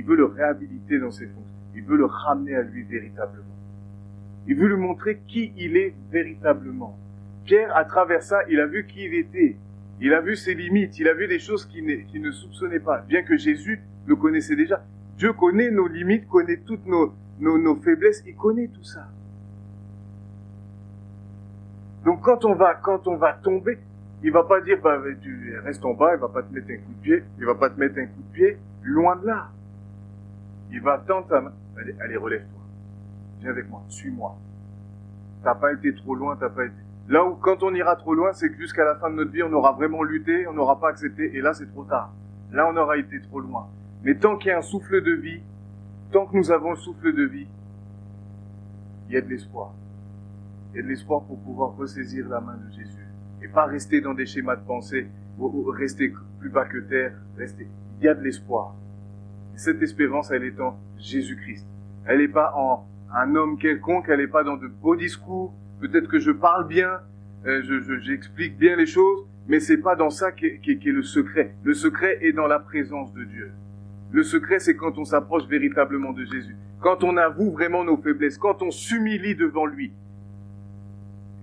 veut le réhabiliter dans ses fonctions. Il veut le ramener à lui véritablement. Il veut lui montrer qui il est véritablement. Pierre, à travers ça, il a vu qui il était. Il a vu ses limites. Il a vu des choses qu'il ne soupçonnait pas. Bien que Jésus le connaissait déjà. Dieu connaît nos limites, connaît toutes nos faiblesses. Il connaît tout ça. Donc quand on va tomber, il va pas dire, tu restes en bas, il va pas te mettre un coup de pied. Il va pas te mettre un coup de pied. Loin de là. Il va tendre ta main. Allez, relève-toi. Viens avec moi, suis-moi. T'as pas été trop loin, Là où, quand on ira trop loin, c'est que jusqu'à la fin de notre vie, on aura vraiment lutté, on n'aura pas accepté, et là, c'est trop tard. Là, on aura été trop loin. Mais tant qu'il y a un souffle de vie, tant que nous avons le souffle de vie, il y a de l'espoir. Il y a de l'espoir pour pouvoir ressaisir la main de Jésus. Et pas rester dans des schémas de pensée, ou rester plus bas que terre, Il y a de l'espoir. Et cette espérance, elle est en Jésus-Christ. Elle n'est pas en un homme quelconque, elle n'est pas dans de beaux discours. Peut-être que je parle bien, j'explique bien les choses, mais c'est pas dans ça qu'est le secret. Le secret est dans la présence de Dieu. Le secret, c'est quand on s'approche véritablement de Jésus. Quand on avoue vraiment nos faiblesses, quand on s'humilie devant lui.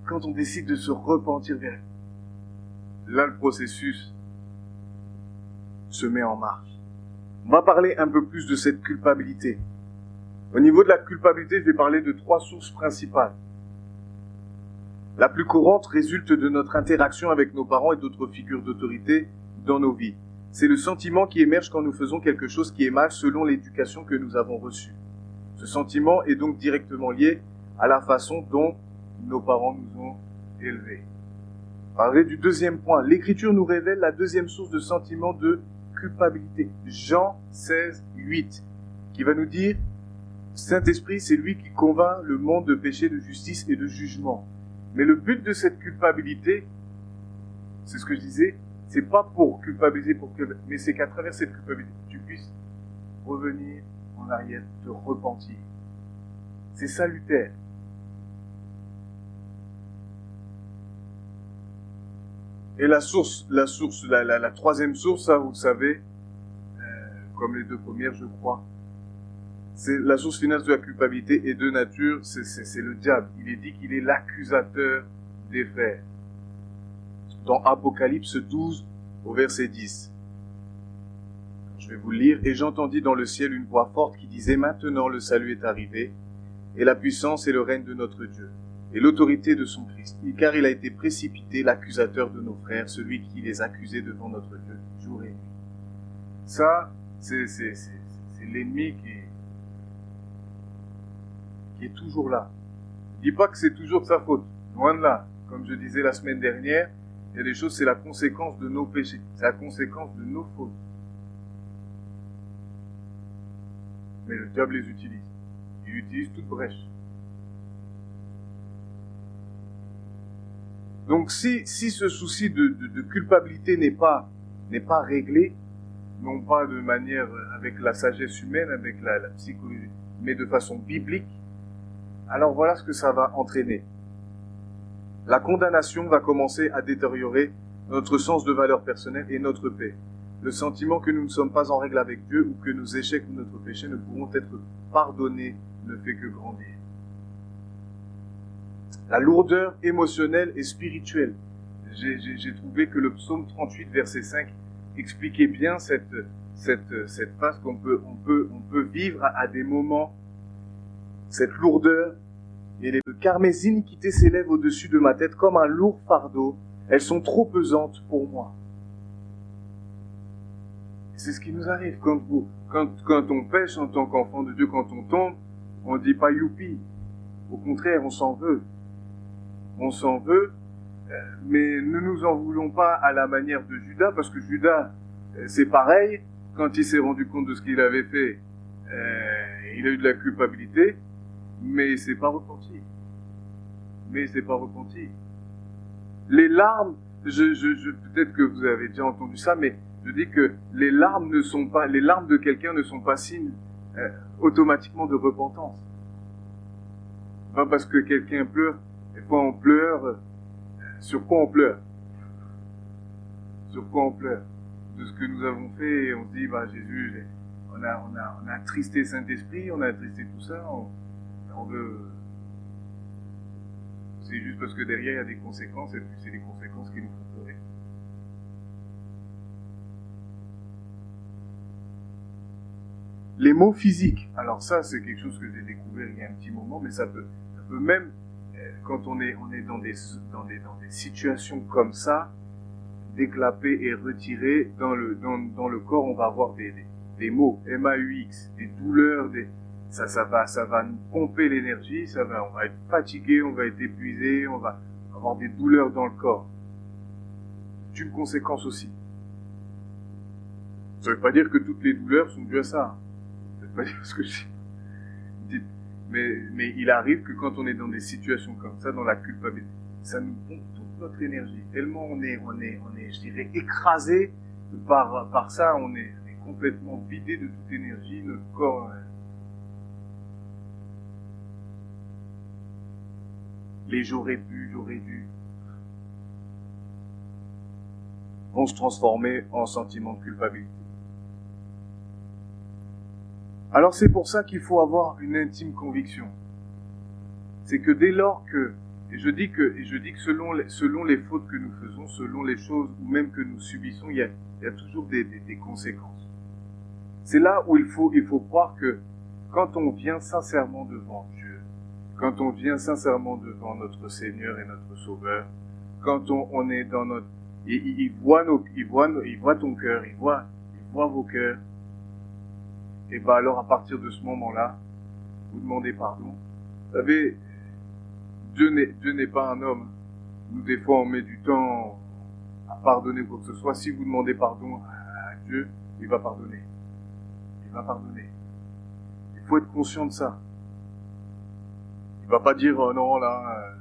Quand on décide de se repentir vers lui. Là, le processus se met en marche. On va parler un peu plus de cette culpabilité. Au niveau de la culpabilité, je vais parler de 3 sources principales. La plus courante résulte de notre interaction avec nos parents et d'autres figures d'autorité dans nos vies. C'est le sentiment qui émerge quand nous faisons quelque chose qui est mal selon l'éducation que nous avons reçue. Ce sentiment est donc directement lié à la façon dont nos parents nous ont élevés. Parler du deuxième point. L'Écriture nous révèle la deuxième source de sentiment de culpabilité. Jean 16, 8, qui va nous dire « Saint-Esprit, c'est lui qui convainc le monde de péché, de justice et de jugement. » Mais le but de cette culpabilité, c'est ce que je disais, c'est pas pour culpabiliser, mais c'est qu'à travers cette culpabilité, tu puisses revenir en arrière, te repentir. C'est salutaire. Et la troisième source, ça vous le savez, comme les deux premières, je crois, c'est la source finale de la culpabilité et de nature, c'est le diable. Il est dit qu'il est l'accusateur des frères. Dans Apocalypse 12, au verset 10. Je vais vous le lire. « Et j'entendis dans le ciel une voix forte qui disait « Maintenant le salut est arrivé, et la puissance et le règne de notre Dieu, et l'autorité de son Christ. Car il a été précipité, l'accusateur de nos frères, celui qui les accusait devant notre Dieu, jour et nuit. » Ça, c'est l'ennemi qui est toujours là. Je dis pas que c'est toujours de sa faute. Loin de là. Comme je disais la semaine dernière, il y a des choses, c'est la conséquence de nos péchés. C'est la conséquence de nos fautes. Mais le diable les utilise. Il utilise toute brèche. Donc si ce souci de culpabilité n'est pas réglé, non pas de manière avec la sagesse humaine, avec la psychologie, mais de façon biblique, alors voilà ce que ça va entraîner. La condamnation va commencer à détériorer notre sens de valeur personnelle et notre paix. Le sentiment que nous ne sommes pas en règle avec Dieu ou que nos échecs ou notre péché ne pourront être pardonnés ne fait que grandir. La lourdeur émotionnelle et spirituelle. J'ai trouvé que le psaume 38, verset 5, expliquait bien cette phase qu'on peut vivre à des moments, cette lourdeur. Car mes iniquités s'élèvent au-dessus de ma tête comme un lourd fardeau. Elles sont trop pesantes pour moi. C'est ce qui nous arrive quand on pêche en tant qu'enfant de Dieu, quand on tombe, on ne dit pas youpi. Au contraire, on s'en veut. On s'en veut, mais ne nous en voulons pas à la manière de Judas, parce que Judas, c'est pareil, quand il s'est rendu compte de ce qu'il avait fait, il a eu de la culpabilité, mais il s'est pas repenti. Les larmes, peut-être que vous avez déjà entendu ça, mais je dis que les larmes de quelqu'un ne sont pas signe automatiquement de repentance. Pas parce que quelqu'un pleure, et fois on pleure, sur quoi on pleure? Sur quoi on pleure? De ce que nous avons fait, et on se dit, Jésus, on a attristé Saint-Esprit, on a attristé tout ça, on veut... C'est juste parce que derrière il y a des conséquences, et puis c'est les conséquences qui nous font pleurer. Les maux physiques. Alors ça, c'est quelque chose que j'ai découvert il y a un petit moment, mais ça peut même, quand on est dans des situations comme ça, déclaper et retirer dans le corps, on va avoir des maux, MAUX, des douleurs, ça va nous pomper l'énergie, on va être fatigué, on va être épuisé, on va avoir des douleurs dans le corps. C'est une conséquence aussi. Ça ne veut pas dire que toutes les douleurs sont dues à ça. Ça ne veut pas dire ce que je dis. Mais il arrive que quand on est dans des situations comme ça, dans la culpabilité, ça nous pompe toute notre énergie. Tellement on est, je dirais, écrasé par ça, on est complètement vidé de toute énergie, notre corps... Les j'aurais pu, j'aurais dû, vont se transformer en sentiment de culpabilité. Alors c'est pour ça qu'il faut avoir une intime conviction. C'est que dès lors que, et je dis que selon les fautes que nous faisons, selon les choses ou même que nous subissons, il y a toujours des conséquences. C'est là où il faut croire que quand on vient sincèrement devant Dieu, quand on vient sincèrement devant notre Seigneur et notre Sauveur, quand on est dans notre... Il voit ton cœur, il voit vos cœurs. Et bien alors, à partir de ce moment-là, vous demandez pardon. Vous savez, Dieu n'est pas un homme. Nous, des fois, on met du temps à pardonner quoi que ce soit. Si vous demandez pardon à Dieu, il va pardonner. Il va pardonner. Il faut être conscient de ça. Il va pas dire, oh non, là...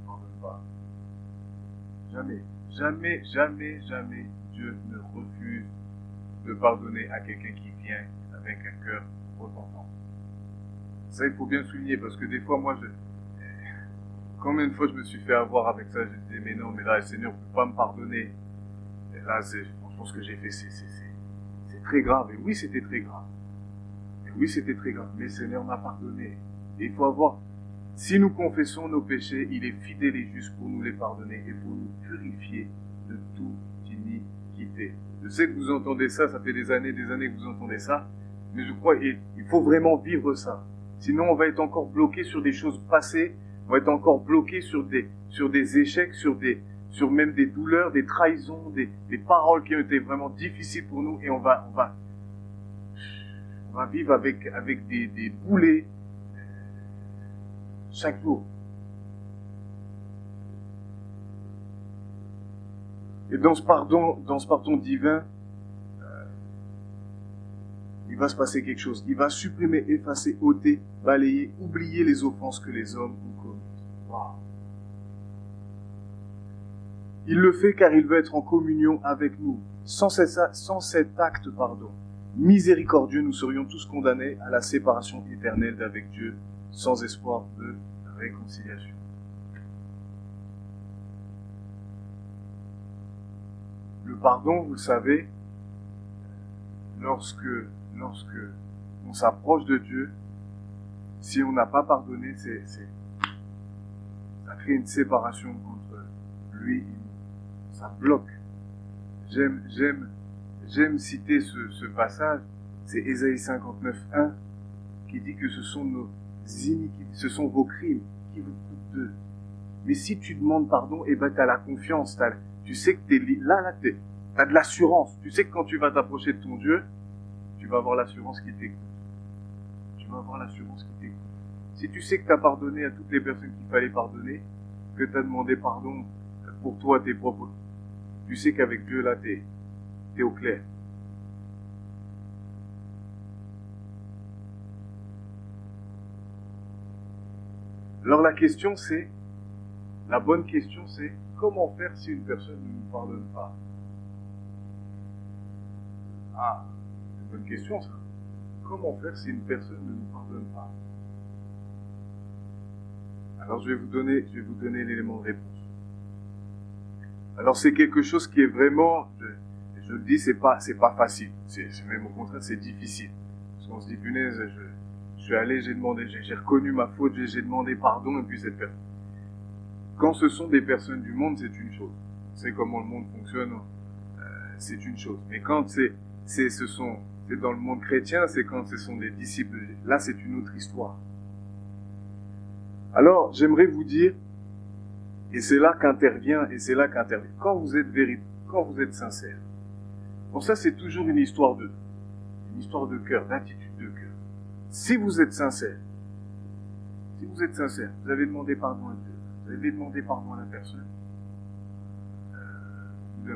pardonne pas. Jamais, jamais, jamais, jamais Dieu ne refuse de pardonner à quelqu'un qui vient avec un cœur repentant. Ça, il faut bien souligner, parce que des fois, moi, combien de fois je me suis fait avoir avec ça, je disais, mais non, mais là, le Seigneur ne peut pas me pardonner. Et là, franchement, ce que j'ai fait, c'est très grave. Et oui, c'était très grave. Et oui, c'était très grave. Mais le Seigneur m'a pardonné. Et il faut avoir, si nous confessons nos péchés, il est fidèle et juste pour nous les pardonner et pour nous purifier de toute iniquité. Je sais que vous entendez ça, ça fait des années que vous entendez ça, mais je crois qu'il faut vraiment vivre ça. Sinon, on va être encore bloqué sur des choses passées, on va être encore bloqué sur des échecs, sur même des douleurs, des trahisons, des paroles qui ont été vraiment difficiles pour nous, et on va vivre avec des boulets chaque jour. Et dans ce pardon divin, il va se passer quelque chose. Il va supprimer, effacer, ôter, balayer, oublier les offenses que les hommes ont commises. Wow. Il le fait car il veut être en communion avec nous. Sans cet acte, miséricordieux, nous serions tous condamnés à la séparation éternelle d'avec Dieu, sans espoir de réconciliation. Le pardon, vous savez, lorsque on s'approche de Dieu, si on n'a pas pardonné, ça crée une séparation entre lui et nous. Ça bloque. J'aime citer ce passage, c'est Ésaïe 59:1, qui dit que ce sont nos iniquités, ce sont vos crimes qui vous coûtent d'eux. Mais si tu demandes pardon, eh ben, t'as la confiance, tu sais que t'as de l'assurance. Tu sais que quand tu vas t'approcher de ton Dieu, tu vas avoir l'assurance qui t'écoute. Tu vas avoir l'assurance qui t'écoute. Si tu sais que tu as pardonné à toutes les personnes qu'il fallait pardonner, que tu as demandé pardon pour toi, tes propres, tu sais qu'avec Dieu, là, t'es au clair. Alors la bonne question c'est, comment faire si une personne ne nous pardonne pas? Ah, c'est une bonne question ça. Comment faire si une personne ne nous pardonne pas? Alors je vais vous donner l'élément de réponse. Alors c'est quelque chose qui est vraiment, je le dis, c'est pas facile. C'est même au contraire, c'est difficile. Parce qu'on se dit, punaise, je suis allé, j'ai reconnu ma faute, j'ai demandé pardon, et puis cette personne. Quand ce sont des personnes du monde, c'est une chose. On sait comment le monde fonctionne, c'est une chose. Mais quand c'est dans le monde chrétien, c'est quand ce sont des disciples. Là, c'est une autre histoire. Alors, j'aimerais vous dire, et c'est là qu'intervient, quand vous êtes véritable, quand vous êtes sincère. Bon, ça, c'est toujours une histoire de cœur, d'attitude de cœur. Si vous êtes sincère, vous avez demandé pardon à Dieu, vous avez demandé pardon à la personne, vous ne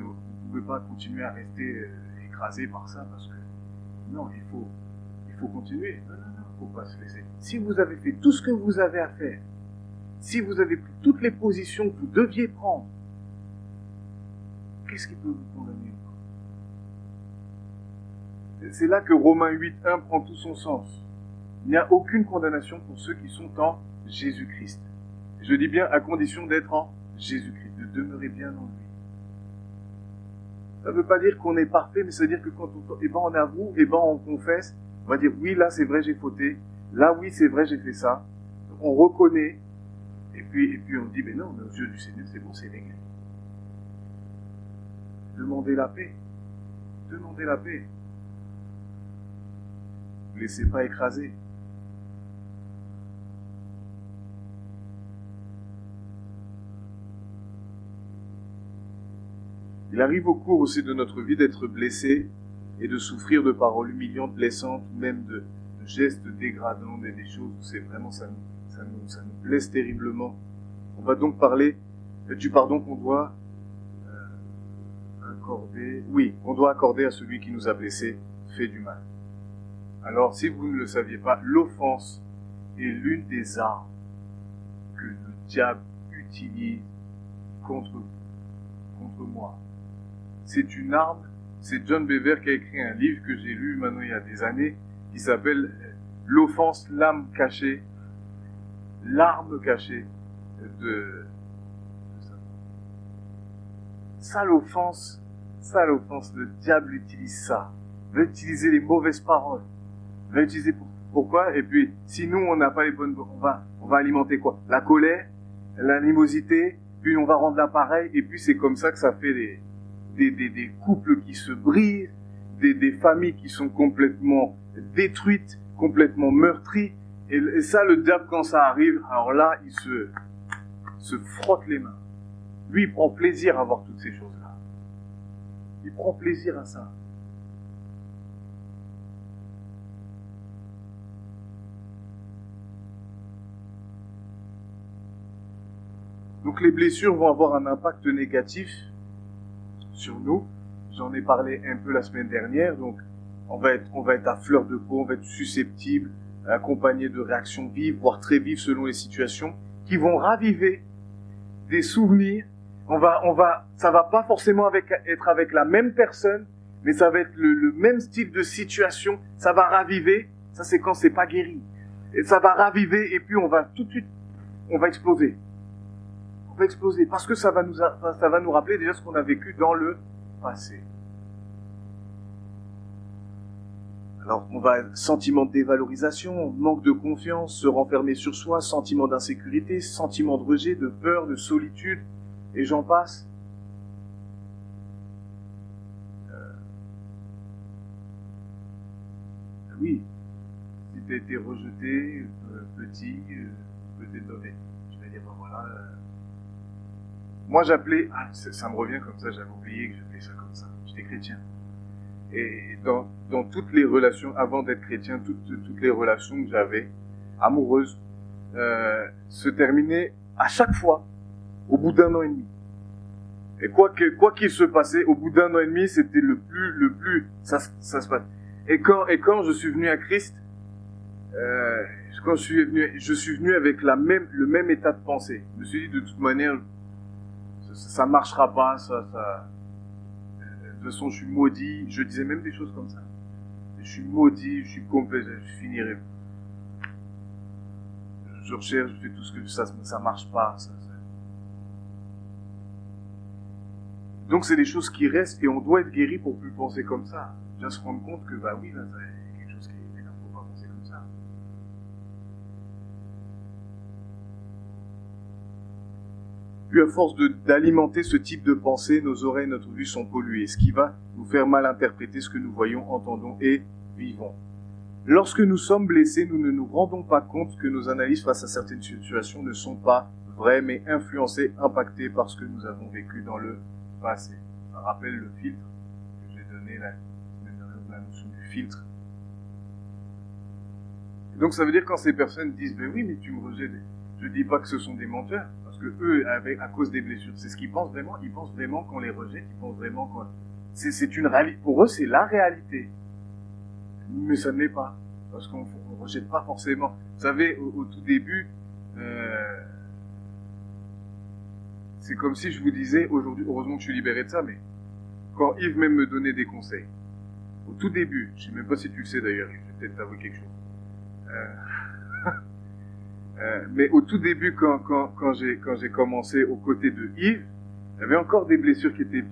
pouvez pas continuer à rester écrasé par ça, parce que, non, il faut continuer. Non, il ne faut pas se laisser. Si vous avez fait tout ce que vous avez à faire, si vous avez pris toutes les positions que vous deviez prendre, qu'est-ce qui peut vous condamner? C'est là que Romains 8:1 prend tout son sens. Il n'y a aucune condamnation pour ceux qui sont en Jésus-Christ. Je dis bien à condition d'être en Jésus-Christ, de demeurer bien en lui. Ça ne veut pas dire qu'on est parfait, mais ça veut dire que quand on avoue, on confesse, on va dire oui, là c'est vrai j'ai fauté, là oui c'est vrai j'ai fait ça. On reconnaît, et puis on dit mais non, aux yeux du Seigneur c'est bon, c'est réglé. Demandez la paix. Demandez la paix. laissez pas écraser. Il arrive au cours aussi de notre vie d'être blessé et de souffrir de paroles humiliantes, blessantes, ou même de gestes dégradants, des choses où c'est vraiment ça nous blesse terriblement. On va donc parler du pardon qu'on doit accorder à celui qui nous a blessés, fait du mal. Alors, si vous ne le saviez pas, l'offense est l'une des armes que le diable utilise contre moi. C'est une arme, c'est John Bever qui a écrit un livre que j'ai lu maintenant il y a des années, qui s'appelle « L'offense, l'arme cachée de ça. Ça, l'offense, le diable utilise ça. Il va utiliser les mauvaises paroles. Il va utiliser pourquoi? Et puis, si nous, on n'a pas les bonnes, on va alimenter quoi? La colère, l'animosité, puis on va rendre l'appareil, et puis c'est comme ça que ça fait des couples qui se brisent, des familles qui sont complètement détruites, complètement meurtries. Et ça, le diable, quand ça arrive, alors là, il se frotte les mains. Lui, il prend plaisir à voir toutes ces choses-là. Il prend plaisir à ça. Donc les blessures vont avoir un impact négatif sur nous. J'en ai parlé un peu la semaine dernière. Donc on va être à fleur de peau, on va être susceptible, accompagné de réactions vives, voire très vives selon les situations, qui vont raviver des souvenirs. Ça va pas forcément être avec la même personne, mais ça va être le même style de situation. Ça va raviver. Ça, c'est quand c'est pas guéri. Et ça va raviver, et puis on va tout de suite, on va exploser. On va exploser, parce que ça va nous rappeler déjà ce qu'on a vécu dans le passé. Alors, on va sentiment de dévalorisation, manque de confiance, se renfermer sur soi, sentiment d'insécurité, sentiment de rejet, de peur, de solitude, et j'en passe. Oui, si tu as été rejeté, petit, peut-être donné. Tu vas dire, ben voilà. Moi, j'appelais, ça me revient comme ça, j'avais oublié que j'appelais ça comme ça. J'étais chrétien. Et dans toutes les relations, avant d'être chrétien, toutes les relations que j'avais, amoureuses, se terminaient à chaque fois au bout d'1 an et demi. Et quoi qu'il se passait, au bout d'1 an et demi, c'était le plus, ça se passe. Et quand je suis venu à Christ, je suis venu avec le même état de pensée. Je me suis dit, de toute manière, ça marchera pas, de toute façon, je suis maudit. Je disais même des choses comme ça. Je suis maudit, je suis complet, je finirai. Je recherche, je fais tout ce que ça marche pas. Donc, c'est des choses qui restent et on doit être guéri pour plus penser comme ça. Bien se rendre compte que, bah oui, là, il y a quelque chose qui est là, faut pas penser comme ça. Puis à force d'alimenter ce type de pensée, nos oreilles, notre vue sont polluées, ce qui va nous faire mal interpréter ce que nous voyons, entendons et vivons. Lorsque nous sommes blessés, nous ne nous rendons pas compte que nos analyses face à certaines situations ne sont pas vraies, mais influencées, impactées par ce que nous avons vécu dans le passé. Ça rappelle le filtre que j'ai donné la notion du filtre. Et donc ça veut dire quand ces personnes disent « Ben oui, mais tu me rejettes », je ne dis pas que ce sont des menteurs. Que eux, à cause des blessures, c'est ce qu'ils pensent vraiment. Ils pensent vraiment qu'on les rejette. Ils pensent vraiment qu'on... C'est une réalité. Pour eux, c'est la réalité. Mais ça ne l'est pas. Parce qu'on ne rejette pas forcément. Vous savez, au tout début, c'est comme si je vous disais, aujourd'hui, heureusement que je suis libéré de ça, mais quand Yves même me donnait des conseils, au tout début, je ne sais même pas si tu le sais d'ailleurs, je vais peut-être t'avouer quelque chose. Mais au tout début, quand j'ai commencé aux côtés de Yves, il y avait encore des blessures qui étaient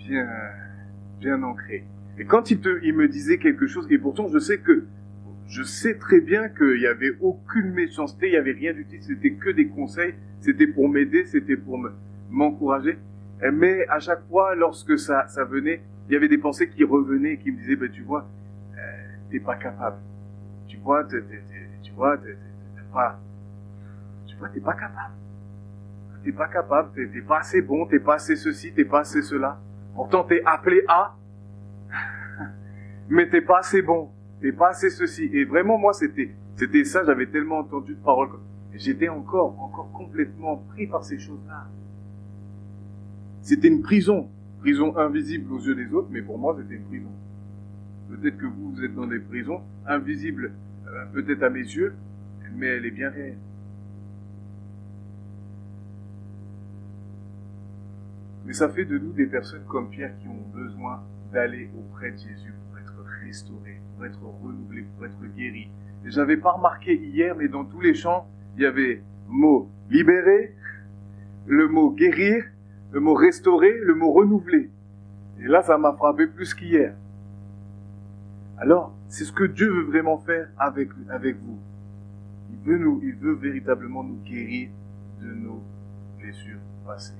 bien ancrées. Et quand il me disait quelque chose, et pourtant je sais très bien qu'il n'y avait aucune méchanceté, il n'y avait rien du tout, c'était que des conseils, c'était pour m'aider, c'était pour m'encourager. Mais à chaque fois, lorsque ça venait, il y avait des pensées qui revenaient et qui me disaient, ben tu vois, t'es pas capable. tu vois, t'es pas capable. T'es pas capable, t'es pas assez bon, t'es pas assez ceci, t'es pas assez cela. Pourtant, t'es appelé à, mais t'es pas assez bon, t'es pas assez ceci. Et vraiment, moi, c'était ça, j'avais tellement entendu de paroles. J'étais encore complètement pris par ces choses-là. C'était une prison invisible aux yeux des autres, mais pour moi, c'était une prison. Peut-être que vous êtes dans des prisons invisibles, peut-être à mes yeux, mais elle est bien réelle. Mais ça fait de nous des personnes comme Pierre qui ont besoin d'aller auprès de Jésus pour être restaurés, pour être renouvelés, pour être guéris. Et j'avais pas remarqué hier, mais dans tous les chants, il y avait le mot libérer, le mot guérir, le mot restaurer, le mot renouveler. Et là, ça m'a frappé plus qu'hier. Alors, c'est ce que Dieu veut vraiment faire avec vous. Il veut véritablement nous guérir de nos blessures passées.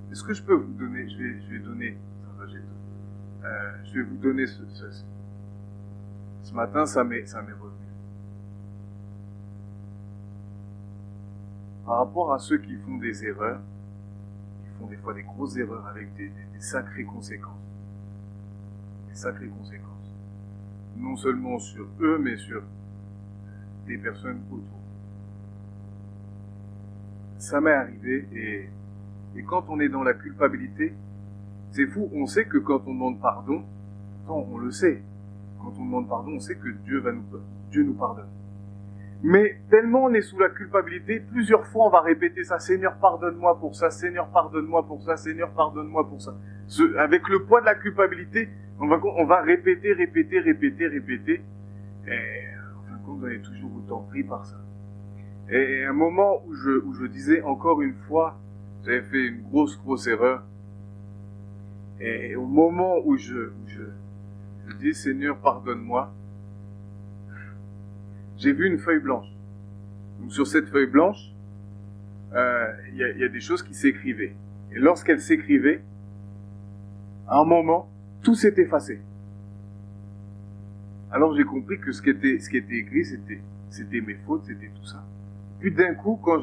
Est-ce que je peux vous donner, je vais vous donner ce matin, ça m'est revenu. Par rapport à ceux qui font des erreurs, qui font des fois des grosses erreurs avec des sacrées conséquences. Des sacrées conséquences. Non seulement sur eux, mais sur des personnes autour. Ça m'est arrivé et quand on est dans la culpabilité, c'est fou, on sait que quand on demande pardon, pourtant on le sait, quand on demande pardon, on sait que Dieu nous pardonne. Mais tellement on est sous la culpabilité, plusieurs fois on va répéter ça, Seigneur pardonne-moi pour ça, Seigneur pardonne-moi pour ça, Seigneur pardonne-moi pour ça. Avec le poids de la culpabilité, on va répéter, et en fin de compte on est toujours autant pris par ça. Et un moment où je disais encore une fois, j'avais fait une grosse erreur, et au moment où je dis Seigneur pardonne-moi, j'ai vu une feuille blanche. Donc sur cette feuille blanche, il y a des choses qui s'écrivaient. Et lorsqu'elles s'écrivaient, à un moment, tout s'est effacé. Alors j'ai compris que ce qui était écrit, c'était mes fautes, c'était tout ça. Puis d'un coup, quand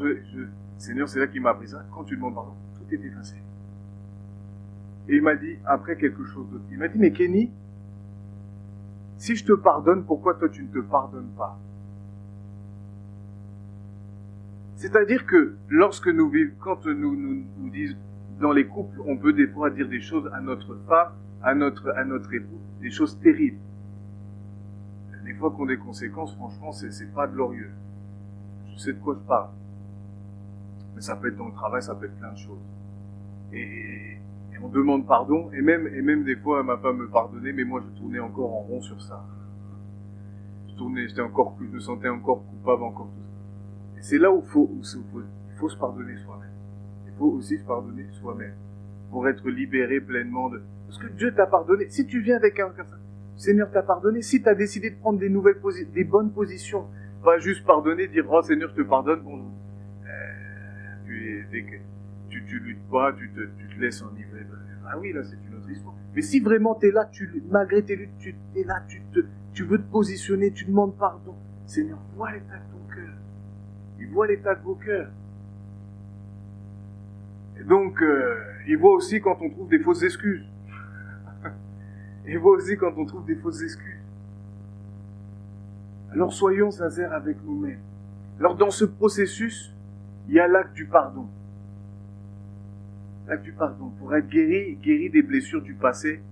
Seigneur, c'est là qu'il m'a appris ça, quand tu demandes pardon, tout est effacé. Et il m'a dit, après quelque chose d'autre, il m'a dit, mais Kenny, si je te pardonne, pourquoi toi tu ne te pardonnes pas? C'est-à-dire que lorsque nous vivons, quand nous disons, dans les couples, on peut des fois dire des choses à notre femme, à notre époux, des choses terribles. Des fois qui ont des conséquences, franchement, c'est pas glorieux. Je sais de quoi je parle. Mais ça peut être dans le travail, ça peut être plein de choses. Et on demande pardon, et même des fois, ma femme me pardonnait, mais moi je tournais encore en rond sur ça. Je me sentais encore coupable, encore tout ça. Et c'est là où il faut se pardonner soi-même. Il faut aussi se pardonner soi-même. Pour être libéré pleinement de... Parce que Dieu t'a pardonné. Si tu viens avec un comme ça, Seigneur t'a pardonné, si tu as décidé de prendre des bonnes positions, pas juste pardonner, dire, oh Seigneur, je te pardonne, bon, tu luttes pas, tu te laisses enivrer. Ah oui, là, c'est une autre histoire. Mais si vraiment tu es là, malgré tes luttes, tu es là, tu veux te positionner, tu demandes pardon. Seigneur, vois l'état de ton cœur. Il voit l'état de vos cœurs. Et donc, il voit aussi quand on trouve des fausses excuses. Il voit aussi quand on trouve des fausses excuses. Alors, soyons sincères avec nous-mêmes. Alors, dans ce processus, il y a l'acte du pardon. L'acte du pardon. Pour être guéri des blessures du passé.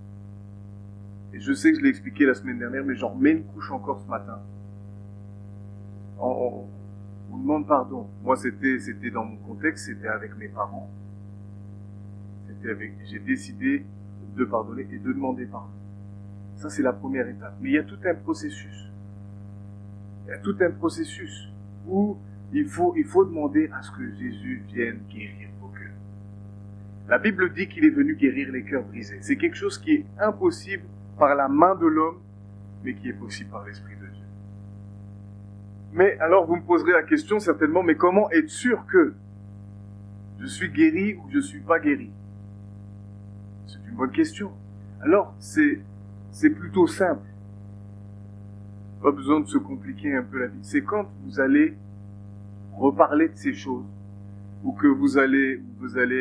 Et je sais que je l'ai expliqué la semaine dernière, mais j'en remets une couche encore ce matin. On demande pardon. Moi, c'était dans mon contexte, c'était avec mes parents. J'ai décidé de pardonner et de demander pardon. Ça, c'est la première étape. Mais il y a tout un processus. Il y a tout un processus où il faut demander à ce que Jésus vienne guérir vos cœurs. La Bible dit qu'il est venu guérir les cœurs brisés. C'est quelque chose qui est impossible par la main de l'homme, mais qui est possible par l'Esprit de Dieu. Mais alors vous me poserez la question certainement, mais comment être sûr que je suis guéri ou je ne suis pas guéri? C'est une bonne question. Alors, c'est plutôt simple. Pas besoin de se compliquer un peu la vie. C'est quand vous allez reparler de ces choses, ou que vous allez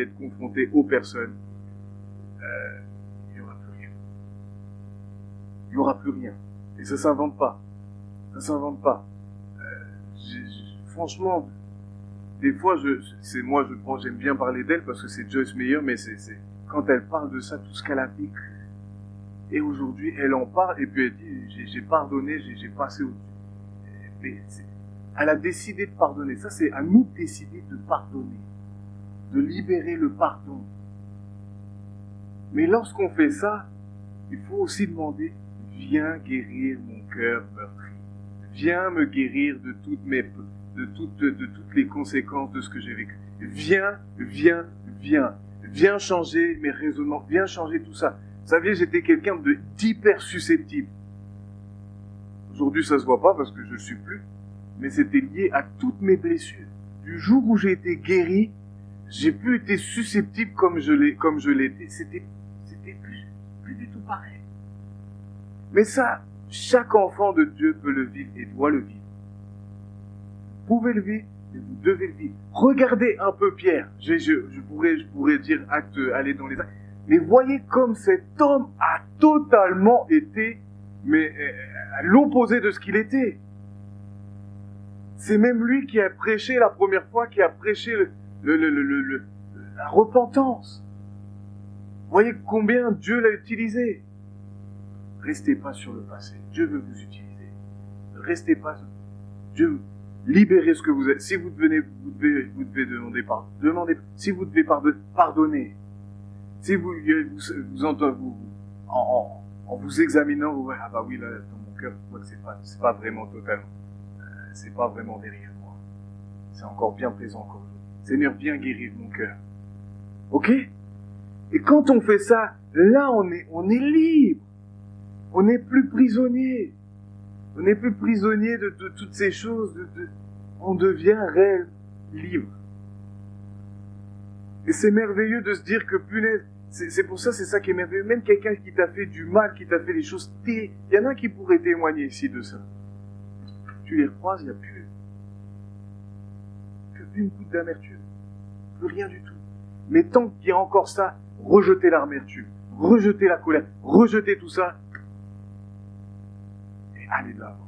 être confronté aux personnes, il n'y aura plus rien. Il n'y aura plus rien. Et ça s'invente pas. Ça s'invente pas. Franchement, des fois, j'aime bien parler d'elle parce que c'est Joyce Meyer, mais c'est quand elle parle de ça, tout ce qu'elle a vécu. Et aujourd'hui, elle en parle et puis elle dit, j'ai pardonné, j'ai passé au-dessus. Mais elle a décidé de pardonner. Ça, c'est à nous de décider de pardonner, de libérer le pardon. Mais lorsqu'on fait ça, il faut aussi demander, viens guérir mon cœur meurtri. Viens me guérir de toutes les conséquences de ce que j'ai vécu. Viens. Viens changer mes raisonnements. Viens changer tout ça. Vous savez, j'étais quelqu'un d'hyper susceptible. Aujourd'hui, ça se voit pas parce que je ne suis plus. Mais c'était lié à toutes mes blessures. Du jour où j'ai été guéri, j'ai plus été susceptible comme je l'étais. C'était plus du tout pareil. Mais ça, chaque enfant de Dieu peut le vivre et doit le vivre. Vous pouvez le vivre et vous devez le vivre. Regardez un peu Pierre. Je pourrais dire aller dans les actes. Mais voyez comme cet homme a totalement été à l'opposé de ce qu'il était. C'est même lui qui a prêché la première fois, qui a prêché la repentance. Voyez combien Dieu l'a utilisé. Restez pas sur le passé. Dieu veut vous utiliser. Restez pas. Dieu, libérez ce que vous êtes. Si vous devez demander pardon. Demandez. Si vous devez pardonner. Si en vous examinant, vous voyez, ah bah oui, là, dans mon cœur, je vois que c'est pas vraiment totalement. C'est pas vraiment derrière moi. C'est encore bien présent encore aujourd'hui. Seigneur, viens guérir mon cœur. Ok? Et quand on fait ça, là, on est libre. On n'est plus prisonnier. On n'est plus prisonnier de toutes ces choses. On devient réel, libre. Et c'est merveilleux de se dire que punaise, c'est pour ça, c'est ça qui est merveilleux. Même quelqu'un qui t'a fait du mal, qui t'a fait des choses, il y en a qui pourraient témoigner ici de ça. Tu les croises, il n'y a plus une goutte d'amertume. Plus rien du tout. Mais tant qu'il y a encore ça, rejetez l'amertume, rejetez la colère, rejetez tout ça, et allez de l'avant.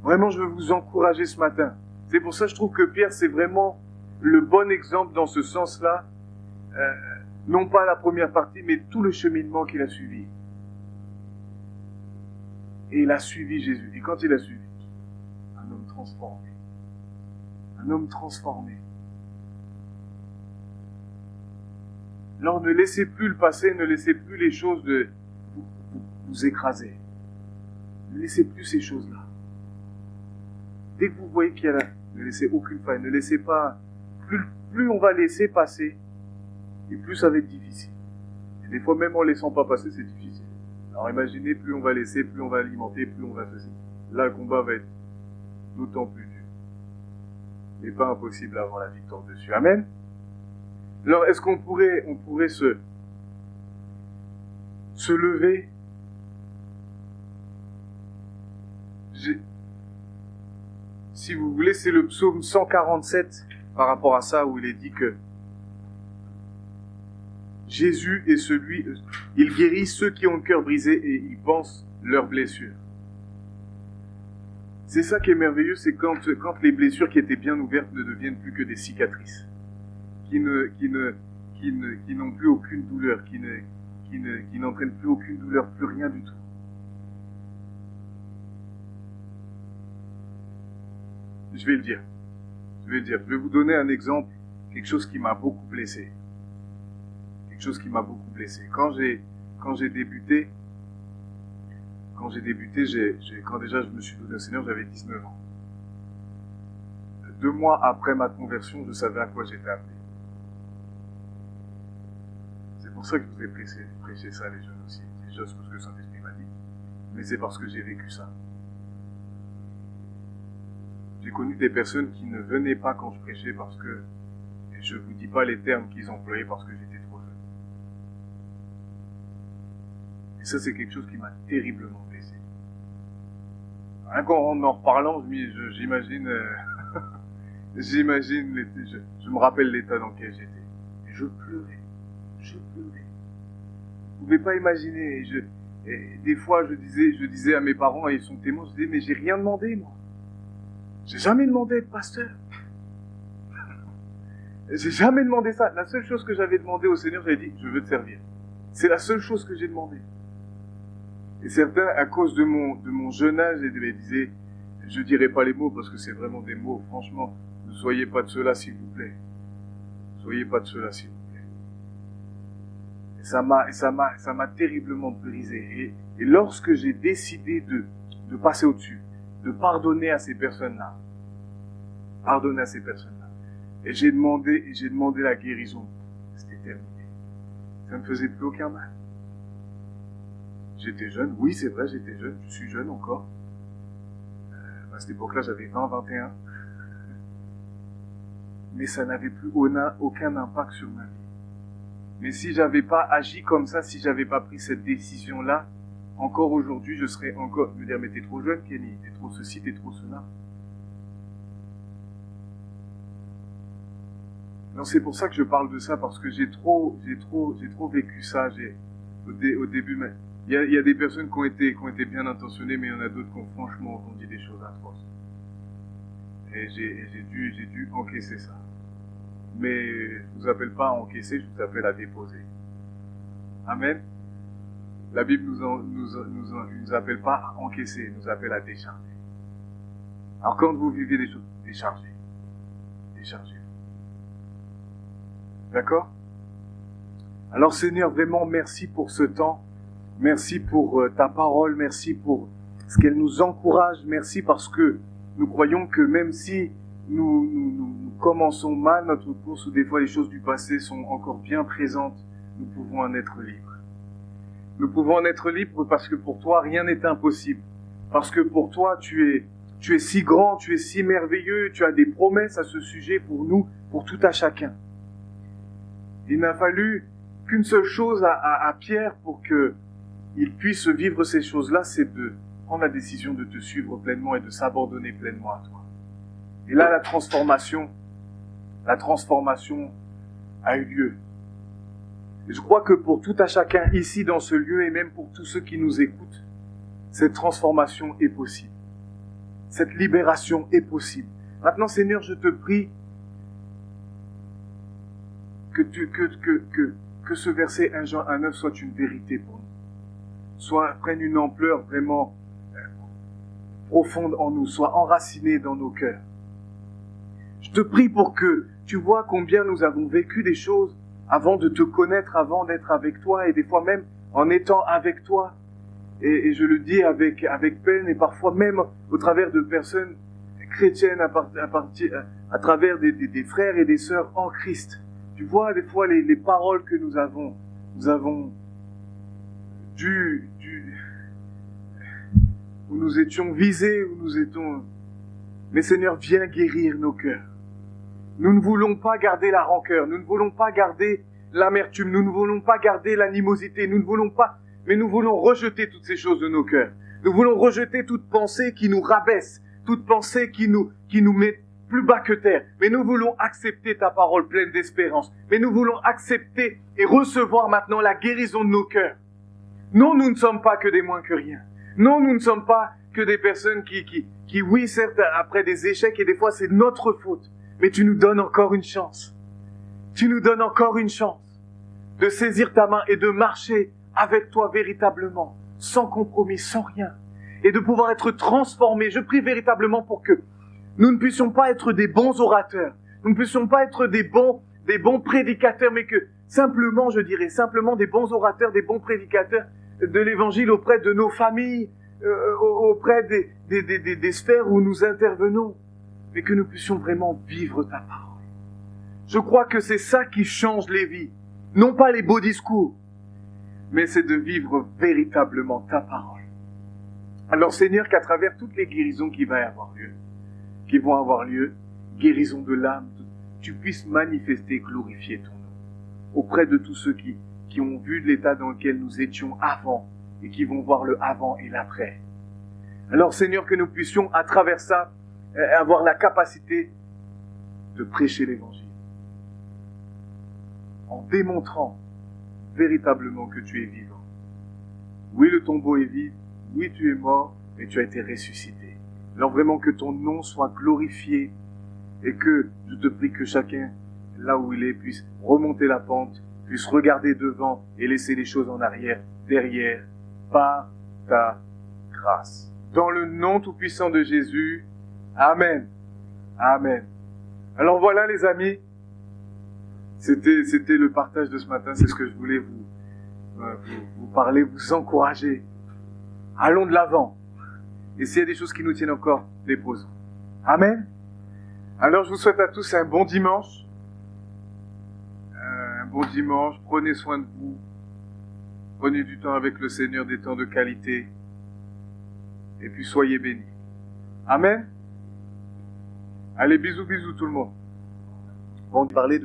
Vraiment, je veux vous encourager ce matin. C'est pour ça que je trouve que Pierre, c'est vraiment le bon exemple dans ce sens-là. Non pas la première partie, mais tout le cheminement qu'il a suivi. Et il a suivi Jésus. Et quand il a suivi, un homme transformé. Un homme transformé. Alors ne laissez plus le passé, ne laissez plus les choses vous écraser. Ne laissez plus ces choses-là. Dès que vous voyez qu'il y a là, ne laissez aucune faille, ne laissez pas. Plus on va laisser passer, et plus ça va être difficile. Et des fois, même en laissant pas passer, c'est difficile. Alors imaginez, plus on va laisser, plus on va alimenter, plus on va faire. Là, le combat va être d'autant plus dur. Mais pas impossible d'avoir la victoire dessus. Amen. Alors, est-ce qu'on pourrait se lever? Si vous voulez, c'est le psaume 147 par rapport à ça, où il est dit que Jésus est il guérit ceux qui ont le cœur brisé et il pense leurs blessures. C'est ça qui est merveilleux, c'est quand les blessures qui étaient bien ouvertes ne deviennent plus que des cicatrices, qui n'ont plus aucune douleur, qui n'entraînent plus aucune douleur, plus rien du tout. Je vais le dire. Je vais vous donner un exemple, quelque chose qui m'a beaucoup blessé. Quand j'ai débuté, quand déjà je me suis donné au Seigneur, j'avais 19 ans. 2 mois après ma conversion, je savais à quoi j'étais appelé. C'est pour ça que je vous ai prêché ça, les jeunes aussi. C'est juste parce que le Saint-Esprit m'a dit. Mais c'est parce que j'ai vécu ça. J'ai connu des personnes qui ne venaient pas quand je prêchais parce que, et je ne vous dis pas les termes qu'ils employaient parce que j'étais trop jeune. Et ça, c'est quelque chose qui m'a terriblement blessé. Rien qu'en en reparlant, j'imagine, je me rappelle l'état dans lequel j'étais. Et je pleurais. Vous pouvez pas imaginer. Et des fois, je disais à mes parents, et ils sont témoins, je disais, mais j'ai rien demandé, moi. J'ai jamais demandé d'être pasteur. J'ai jamais demandé ça. La seule chose que j'avais demandé au Seigneur, j'avais dit, je veux te servir. C'est la seule chose que j'ai demandé. Et certains, à cause de mon jeune âge, ils disaient, je dirais pas les mots parce que c'est vraiment des mots, franchement, ne soyez pas de ceux-là, s'il vous plaît. Ne soyez pas de ceux-là, s'il vous plaît. Et ça m'a terriblement brisé. Et lorsque j'ai décidé de passer au-dessus, de pardonner à ces personnes-là, et j'ai demandé la guérison, c'était terminé. Ça ne faisait plus aucun mal. J'étais jeune, oui c'est vrai, j'étais jeune, je suis jeune encore. À cette époque-là, j'avais 20, 21. Mais ça n'avait plus aucun impact sur ma vie. Mais si j'avais pas agi comme ça, si j'avais pas pris cette décision-là, encore aujourd'hui, je serais encore, me dire, mais t'es trop jeune, Kenny, t'es trop ceci, t'es trop cela. Non, c'est pour ça que je parle de ça, parce que j'ai trop vécu ça. Au début, mais il y a des personnes qui ont été bien intentionnées, mais il y en a d'autres qui ont franchement dit des choses atroces. Et j'ai dû encaisser ça. Mais je vous appelle pas à encaisser, je vous appelle à déposer. Amen. La Bible nous appelle pas à encaisser, elle nous appelle à décharger. Alors quand vous vivez des choses, déchargez. D'accord? Alors Seigneur, vraiment merci pour ce temps. Merci pour ta parole. Merci pour ce qu'elle nous encourage. Merci parce que nous croyons que même si nous commençons mal notre course, ou des fois les choses du passé sont encore bien présentes, nous pouvons en être libres. Nous pouvons en être libres parce que pour toi, rien n'est impossible. Parce que pour toi, tu es si grand, tu es si merveilleux, tu as des promesses à ce sujet pour nous, pour tout à chacun. Il n'a fallu qu'une seule chose à Pierre pour qu'il puisse vivre ces choses-là, c'est de prendre la décision de te suivre pleinement et de s'abandonner pleinement à toi. Et là, la transformation a eu lieu. Et je crois que pour tout à chacun ici dans ce lieu et même pour tous ceux qui nous écoutent, cette transformation est possible. Cette libération est possible. Maintenant, Seigneur, je te prie que ce verset 1 Jean 1,9 soit une vérité pour nous. Prenne une ampleur vraiment profonde en nous, soit enraciné dans nos cœurs. Je te prie pour que tu vois combien nous avons vécu des choses avant de te connaître, avant d'être avec toi, et des fois même en étant avec toi. Et je le dis avec peine, et parfois même au travers de personnes chrétiennes, à travers des frères et des sœurs en Christ. Tu vois des fois les paroles que nous avons où nous étions visés, où nous étions... Mais Seigneur, viens guérir nos cœurs. Nous ne voulons pas garder la rancœur, nous ne voulons pas garder l'amertume, nous ne voulons pas garder l'animosité, nous voulons rejeter toutes ces choses de nos cœurs. Nous voulons rejeter toute pensée qui nous rabaisse, toute pensée qui nous met plus bas que terre. Mais nous voulons accepter ta parole pleine d'espérance. Mais nous voulons accepter et recevoir maintenant la guérison de nos cœurs. Non, nous ne sommes pas que des moins que rien. Non, nous ne sommes pas que des personnes qui, oui, certes, après des échecs, et des fois c'est notre faute. Mais tu nous donnes encore une chance. Tu nous donnes encore une chance de saisir ta main et de marcher avec toi véritablement, sans compromis, sans rien. Et de pouvoir être transformés. Je prie véritablement pour que nous ne puissions pas être des bons orateurs. Nous ne puissions pas être des bons prédicateurs, mais que simplement, je dirais, simplement des bons orateurs, des bons prédicateurs de l'évangile auprès de nos familles, auprès des sphères où nous intervenons, mais que nous puissions vraiment vivre ta parole. Je crois que c'est ça qui change les vies. Non pas les beaux discours, mais c'est de vivre véritablement ta parole. Alors Seigneur, qu'à travers toutes les guérisons qui vont avoir lieu, guérison de l'âme, tu puisses manifester, glorifier ton nom auprès de tous ceux qui ont vu l'état dans lequel nous étions avant et qui vont voir le avant et l'après. Alors Seigneur, que nous puissions à travers ça avoir la capacité de prêcher l'évangile en démontrant véritablement que tu es vivant. Oui, le tombeau est vide, oui, tu es mort, mais tu as été ressuscité. Alors vraiment que ton nom soit glorifié et que je te prie que chacun, là où il est, puisse remonter la pente, puisse regarder devant et laisser les choses en arrière, derrière, par ta grâce. Dans le nom tout-puissant de Jésus, Amen. Amen. Alors voilà les amis, c'était le partage de ce matin, c'est ce que je voulais vous parler, vous encourager. Allons de l'avant. Et s'il y a des choses qui nous tiennent encore, déposons. Amen. Alors je vous souhaite à tous un bon dimanche. Un bon dimanche, prenez soin de vous. Prenez du temps avec le Seigneur, des temps de qualité. Et puis soyez bénis. Amen. Allez, bisous, bisous tout le monde. On va parler de